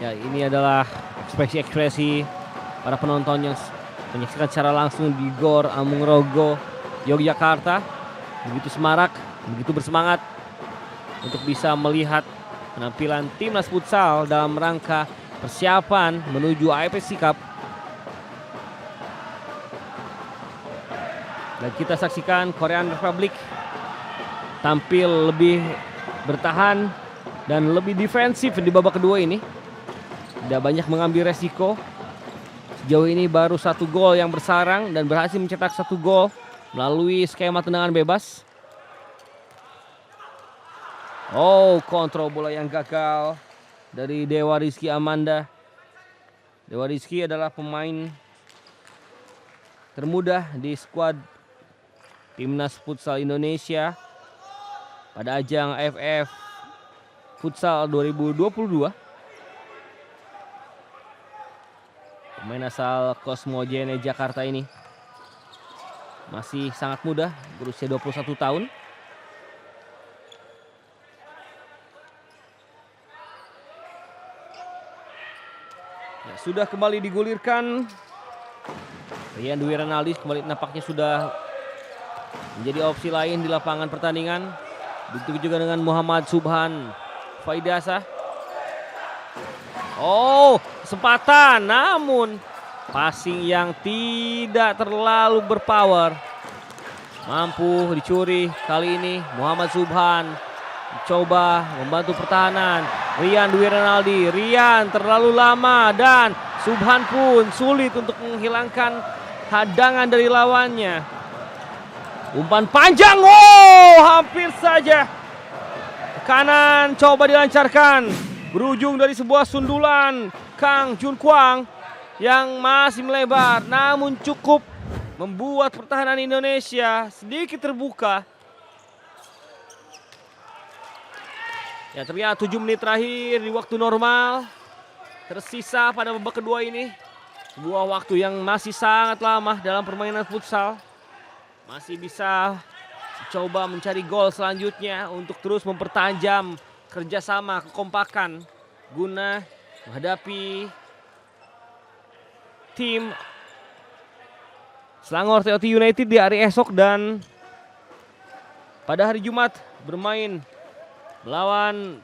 Ya, ini adalah ekspresi-ekspresi para penonton yang menyaksikan secara langsung di GOR Amung Rogo, Yogyakarta. Begitu semarak, begitu bersemangat untuk bisa melihat penampilan timnas futsal dalam rangka persiapan menuju AFC Cup. Dan kita saksikan Korean Republic tampil lebih bertahan dan lebih defensif di babak kedua ini. Tidak banyak mengambil resiko. Sejauh ini baru 1 gol yang bersarang dan berhasil mencetak 1 gol melalui skema tendangan bebas. Oh, kontrol bola yang gagal dari Dewa Rizky Amanda. Dewa Rizky adalah pemain termuda di skuad timnas futsal Indonesia pada ajang AFF Futsal 2022. Pemain asal Cosmogene Jakarta ini masih sangat muda, berusia 21 tahun. Ya, sudah kembali digulirkan. Rian Dwi Renaldi kembali nampaknya sudah menjadi opsi lain di lapangan pertandingan. Begitu juga dengan Muhammad Subhan Faidasa. Oh, kesempatan, namun passing yang tidak terlalu berpower. Mampu dicuri kali ini Muhammad Subhan. Coba membantu pertahanan. Rian Dwi Renaldi. Rian terlalu lama dan Subhan pun sulit untuk menghilangkan hadangan dari lawannya. Umpan panjang, oh hampir saja. Kanan coba dilancarkan. Berujung dari sebuah sundulan Kang Jun Kwang yang masih melebar, namun cukup membuat pertahanan Indonesia sedikit terbuka. Ya, terlihat 7 menit terakhir di waktu normal tersisa pada babak kedua ini. Sebuah waktu yang masih sangat lama dalam permainan futsal. Masih bisa coba mencari gol selanjutnya untuk terus mempertajam kerjasama, kekompakan guna menghadapi tim Selangor TOT United di hari esok dan pada hari Jumat bermain melawan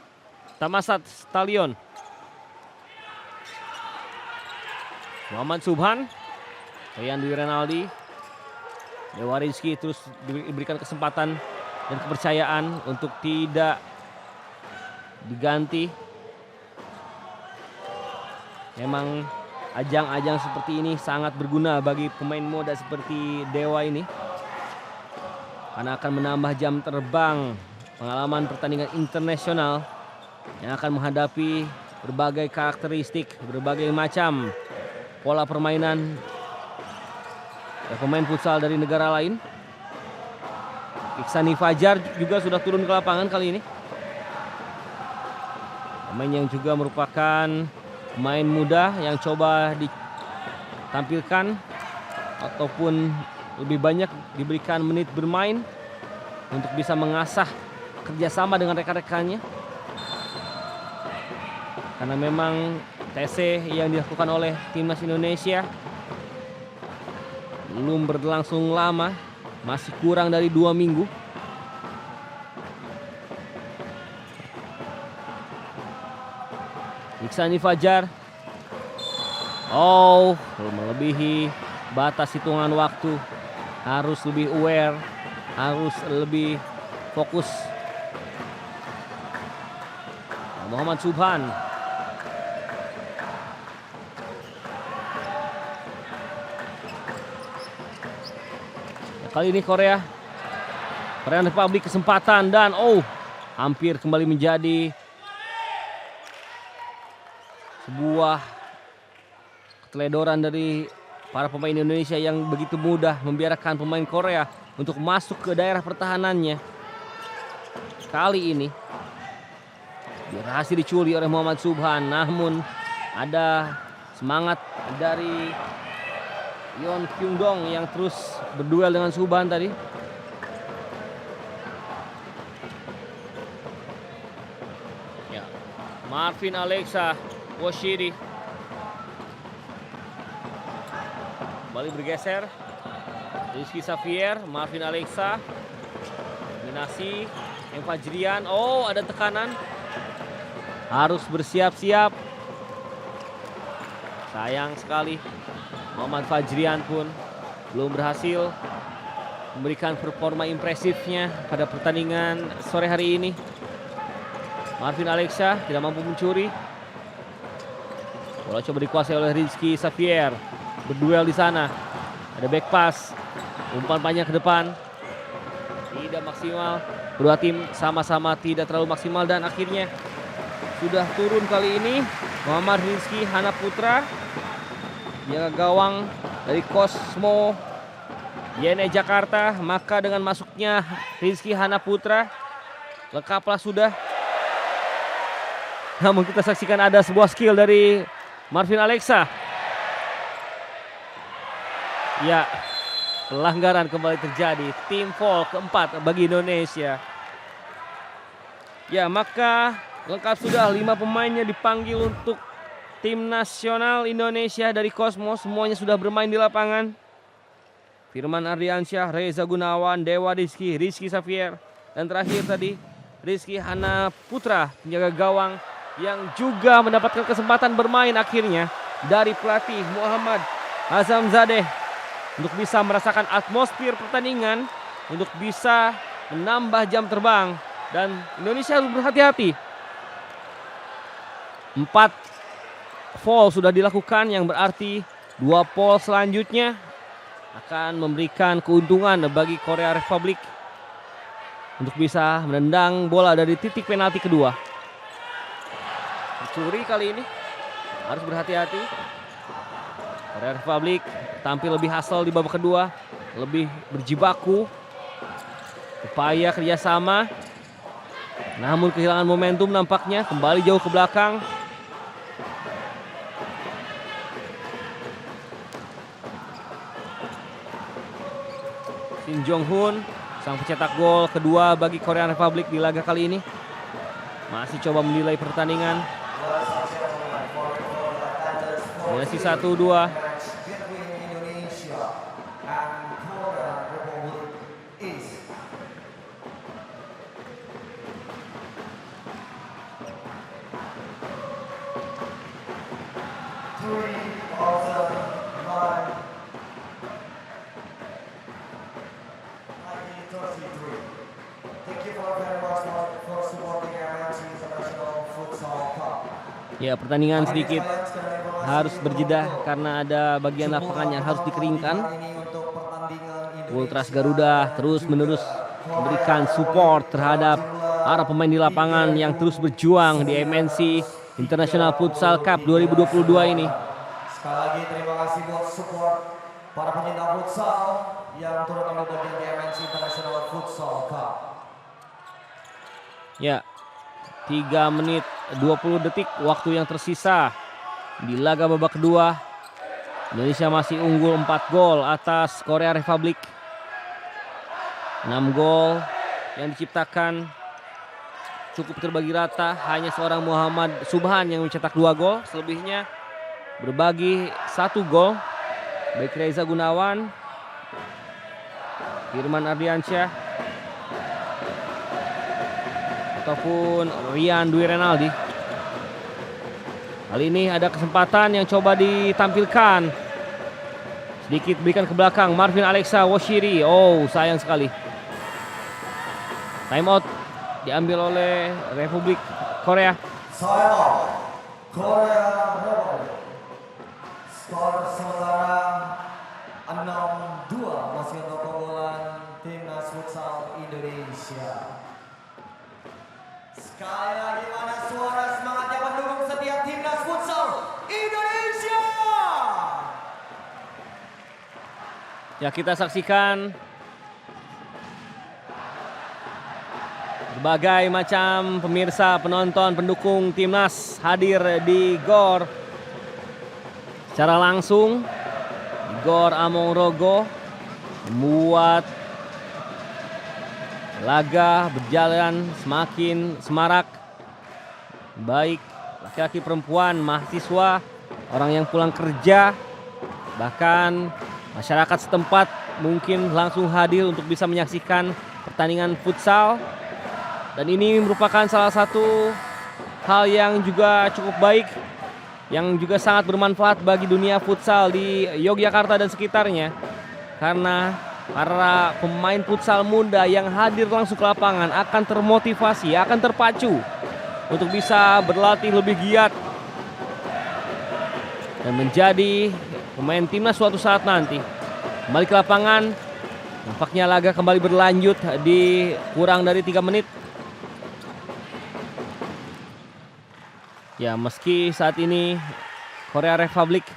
Thammasat Stallion. Muhammad Subhan, Rian Dwi Renaldi, Dewa Rizky terus diberikan kesempatan dan kepercayaan untuk tidak diganti. Memang ajang-ajang seperti ini sangat berguna bagi pemain muda seperti Dewa ini, karena akan menambah jam terbang, pengalaman pertandingan internasional yang akan menghadapi berbagai karakteristik, berbagai macam pola permainan pemain futsal dari negara lain. Iksani Fajar juga sudah turun ke lapangan kali ini. Pemain yang juga merupakan pemain muda yang coba ditampilkan ataupun lebih banyak diberikan menit bermain untuk bisa mengasah kerjasama dengan rekan-rekannya. Karena memang TC yang dilakukan oleh timnas Indonesia belum berlangsung lama, masih kurang dari 2 minggu. Iksani Fajar, melebihi batas hitungan waktu, harus lebih aware, harus lebih fokus. Muhammad Subhan, kali ini Korea Republik kesempatan dan hampir kembali menjadi sebuah keteledoran dari para pemain Indonesia yang begitu mudah membiarkan pemain Korea untuk masuk ke daerah pertahanannya. Kali ini berhasil dicuri oleh Muhammad Subhan, namun ada semangat dari Yon Kyung Dong yang terus berduel dengan Subhan tadi. Ya, Marvin Alexa Woshiri kembali bergeser. Rizky Xavier, Marvin Alexa, dominasi yang Fajrian. Ada tekanan, harus bersiap-siap. Sayang sekali Muhammad Fajrian pun belum berhasil memberikan performa impresifnya pada pertandingan sore hari ini. Marvin Alexa tidak mampu mencuri. Bola coba dikuasai oleh Rizky Xavier. Berduel di sana. Ada back pass. Umpan panjang ke depan. Tidak maksimal. Kedua tim sama-sama tidak terlalu maksimal dan akhirnya sudah turun kali ini Muhammad Rizky Hanaputra, jaga gawang dari Cosmo YNE Jakarta. Maka dengan masuknya Rizky Hanaputra, lengkaplah sudah. Namun kita saksikan ada sebuah skill dari Marvin Alexa. Ya, pelanggaran kembali terjadi. Tim foul keempat bagi Indonesia. Ya, maka lengkap sudah 5 pemainnya dipanggil untuk tim nasional Indonesia dari Cosmo. Semuanya sudah bermain di lapangan. Firman Ardiansyah, Reza Gunawan, Dewa Rizky, Rizky Xavier, dan terakhir tadi Rizky Hanaputra, penjaga gawang yang juga mendapatkan kesempatan bermain akhirnya dari pelatih Muhammad Azamzadeh untuk bisa merasakan atmosfer pertandingan, untuk bisa menambah jam terbang, dan Indonesia harus berhati-hati. 4 foul sudah dilakukan, yang berarti 2 foul selanjutnya akan memberikan keuntungan bagi Korea Republik untuk bisa menendang bola dari titik penalti kedua. Mencuri kali ini harus berhati-hati. Korea Republik tampil lebih hasil di babak kedua, lebih berjibaku, upaya kerjasama Namun kehilangan momentum nampaknya, kembali jauh ke belakang. Shin Jong-hun, sang pencetak gol kedua bagi Korea Republic di laga kali ini. Masih coba menilai pertandingan. Masih 1-2. Ya, pertandingan sedikit harus berjeda karena ada bagian lapangan yang harus dikeringkan. Ultras Garuda terus-menerus memberikan support terhadap para pemain di lapangan yang terus berjuang di MNC International Futsal Cup 2022 ini. Sekali lagi terima kasih buat support para pencinta futsal yang turut ambil bagian di MNC International Futsal Cup. Ya, 3 menit 20 detik waktu yang tersisa di laga babak kedua. Indonesia masih unggul 4 gol atas Korea Republic. 6 gol yang diciptakan cukup terbagi rata. Hanya seorang Muhammad Subhan yang mencetak 2 gol. Selebihnya berbagi 1 gol. Baik Reza Gunawan, Firman Ardiansyah, ataupun Rian Dwi Renaldi. Kali ini ada kesempatan yang coba ditampilkan. Sedikit berikan ke belakang Marvin Alexa Woshiri. Oh, sayang sekali. Time out diambil oleh Republik Korea. Time out Korea Republic. Skor sementara 6-2 masih untuk keunggulan Timnas Futsal Indonesia. Sekali lagi mana suara semangatnya pendukung setia Timnas Futsal Indonesia. Ya, kita saksikan berbagai macam pemirsa, penonton, pendukung Timnas hadir di GOR secara langsung. Di GOR Among Rogo membuat laga berjalan semakin semarak. Baik laki-laki, perempuan, mahasiswa, orang yang pulang kerja, bahkan masyarakat setempat mungkin langsung hadir untuk bisa menyaksikan pertandingan futsal. Dan ini merupakan salah satu hal yang juga cukup baik, yang juga sangat bermanfaat bagi dunia futsal di Yogyakarta dan sekitarnya. Karena para pemain futsal muda yang hadir langsung ke lapangan akan termotivasi, akan terpacu untuk bisa berlatih lebih giat dan menjadi pemain timnas suatu saat nanti. Kembali ke lapangan, nampaknya laga kembali berlanjut di kurang dari 3 menit. Ya, meski saat ini Korea Republic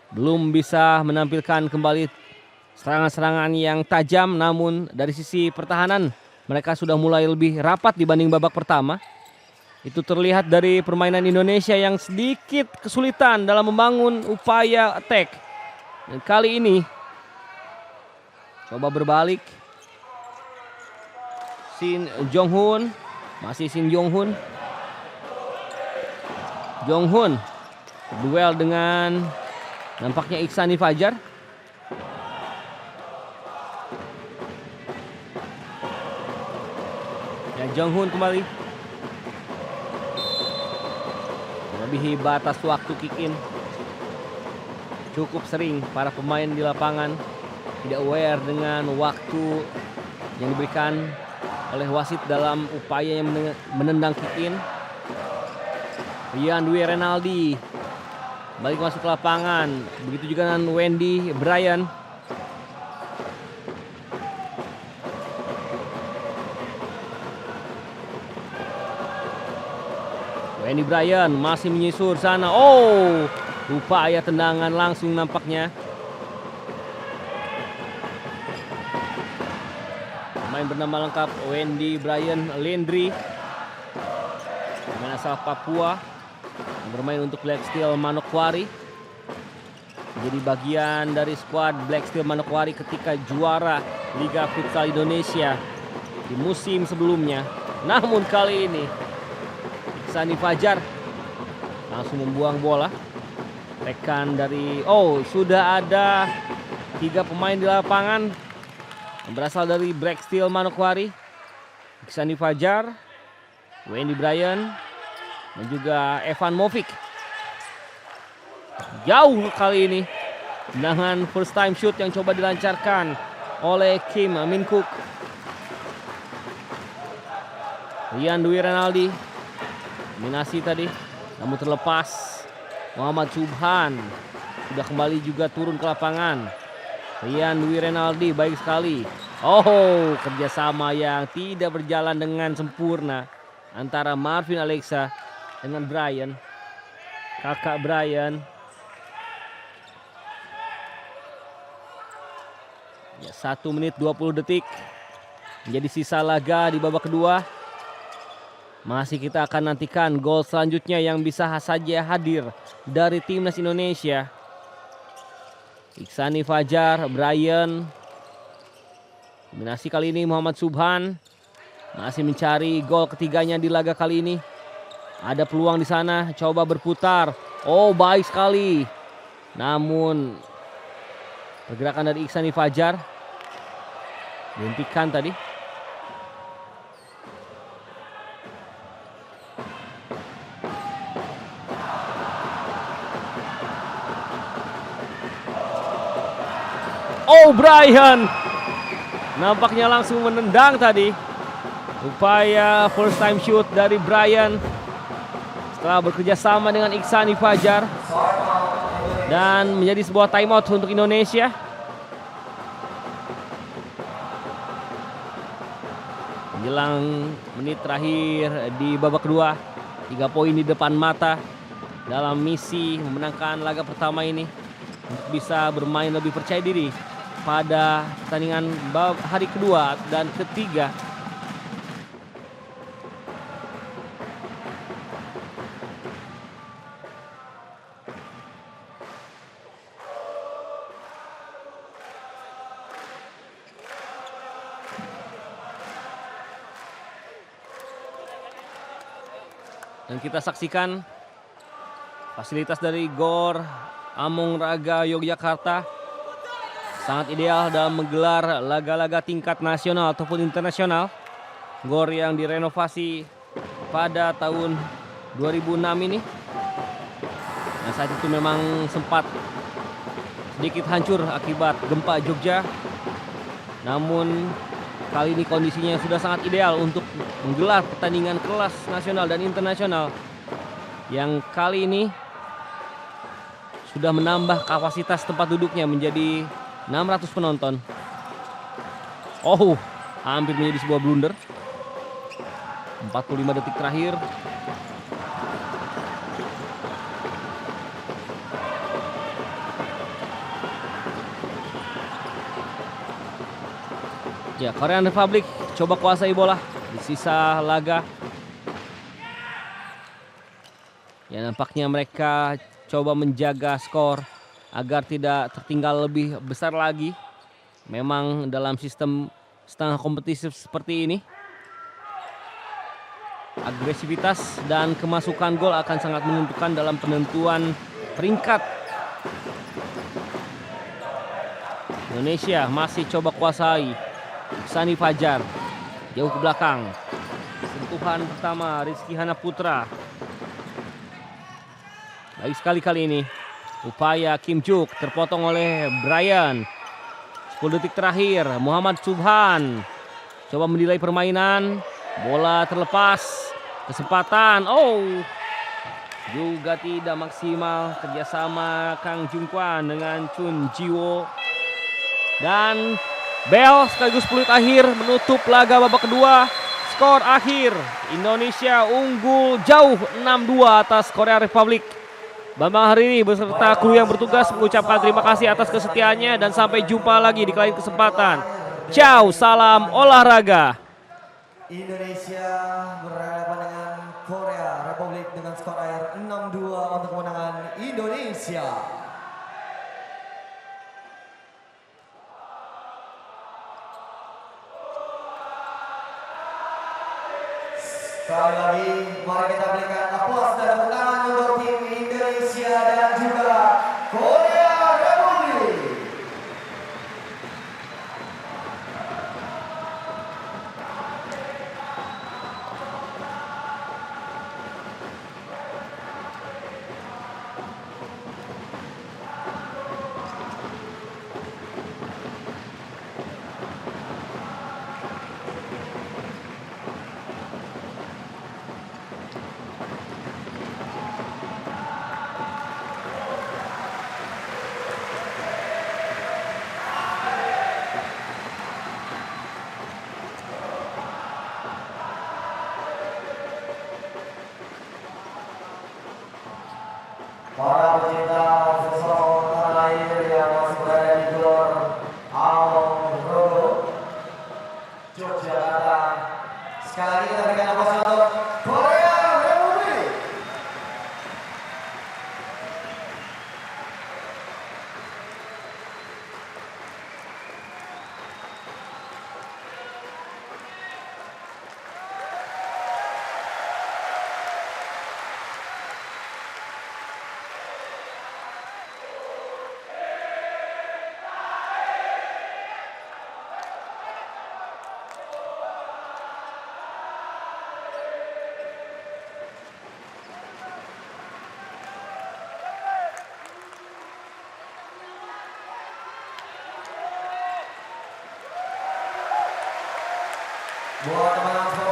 belum bisa menampilkan kembali serangan-serangan yang tajam, namun dari sisi pertahanan mereka sudah mulai lebih rapat dibanding babak pertama. Itu terlihat dari permainan Indonesia yang sedikit kesulitan dalam membangun upaya attack. Dan kali ini coba berbalik. Shin Jong-hun, masih Shin Jong-hun. Jong-hun duel dengan nampaknya Iksani Fajar. Ya, Jong-hun kembali melebihi batas waktu kick in. Cukup sering para pemain di lapangan tidak aware dengan waktu yang diberikan oleh wasit dalam upaya yang menendang kick in. Rian Dwi Renaldi balik masuk ke lapangan. Begitu juga dengan Wendy Bryan. Wendy Bryan masih menyisur sana. Oh, upaya tendangan langsung nampaknya. Pemain bernama lengkap Wendy Brian Lendry, pemain asal Papua yang bermain untuk Black Steel Manokwari. Menjadi bagian dari skuad Black Steel Manokwari ketika juara Liga Futsal Indonesia di musim sebelumnya. Namun kali ini Ihsani Fajar langsung membuang bola. Rekan dari sudah ada 3 pemain di lapangan yang berasal dari Black Steel Manokwari. Ihsani Fajar, Wendy Bryan, dan juga Evan Movik. Jauh kali ini dengan first time shoot yang coba dilancarkan oleh Kim Min Kook. Rian Dwi Renaldi dominasi tadi, namun terlepas. Muhammad Subhan sudah kembali juga turun ke lapangan. Rian Dwi Renaldi baik sekali. Kerjasama yang tidak berjalan dengan sempurna antara Marvin Alexa dengan Brian, kakak Brian. 1 menit 20 detik menjadi sisa laga di babak kedua. Masih kita akan nantikan gol selanjutnya yang bisa saja hadir dari timnas Indonesia. Ihsani Fajar, Brian. Dominasi kali ini Muhammad Subhan masih mencari gol ketiganya di laga kali ini. Ada peluang di sana, coba berputar. Baik sekali. Namun pergerakan dari Ihsani Fajar dihentikan tadi. Brian nampaknya langsung menendang tadi. Upaya first time shoot dari Brian setelah bekerja sama dengan Ihsani Fajar, dan menjadi sebuah timeout untuk Indonesia. Menjelang menit terakhir di babak kedua, 3 poin di depan mata dalam misi memenangkan laga pertama ini untuk bisa bermain lebih percaya diri pada pertandingan hari kedua dan ketiga. Dan kita saksikan fasilitas dari GOR Amung Raga Yogyakarta sangat ideal dalam menggelar laga-laga tingkat nasional ataupun internasional. GOR yang direnovasi pada tahun 2006 ini. Nah, saat itu memang sempat sedikit hancur akibat gempa Jogja. Namun kali ini kondisinya sudah sangat ideal untuk menggelar pertandingan kelas nasional dan internasional, yang kali ini sudah menambah kapasitas tempat duduknya menjadi 600 penonton. Hampir menjadi sebuah blunder. 45 detik terakhir. Ya, Korean Republic coba kuasai bola di sisa laga. Ya, nampaknya mereka coba menjaga skor agar tidak tertinggal lebih besar lagi. Memang dalam sistem setengah kompetitif seperti ini, agresivitas dan kemasukan gol akan sangat menentukan dalam penentuan peringkat. Indonesia masih coba kuasai. Ihsani Fajar jauh ke belakang. Sentuhan pertama Rizky Hanaputra. Baik sekali kali ini. Upaya Kim Juk terpotong oleh Brian. 10 detik terakhir. Muhammad Subhan coba menilai permainan. Bola terlepas. Kesempatan. Juga tidak maksimal kerjasama Kang Jungkwan dengan Chun Jiwo. Dan bel sekaligus peluit akhir menutup laga babak kedua. Skor akhir Indonesia unggul jauh 6-2 atas Korea Republic. Bambang Hariri beserta kru yang bertugas mengucapkan terima kasih atas kesetiaannya dan sampai jumpa lagi di lain kesempatan. Ciao, salam olahraga. Indonesia berhadapan dengan Korea Republik dengan skor akhir 6-2 untuk kemenangan Indonesia. Sekali lagi, mari kita berikan aplaus dan tepuk tangan untuk tim Indonesia dan juga Korea Republik. Para pecinta futsal tanah air yang masih berada di Gor Aung Rogo, Yogyakarta. Sekali lagi kita berikan aplaus untuk Korea Republik. Buat teman-teman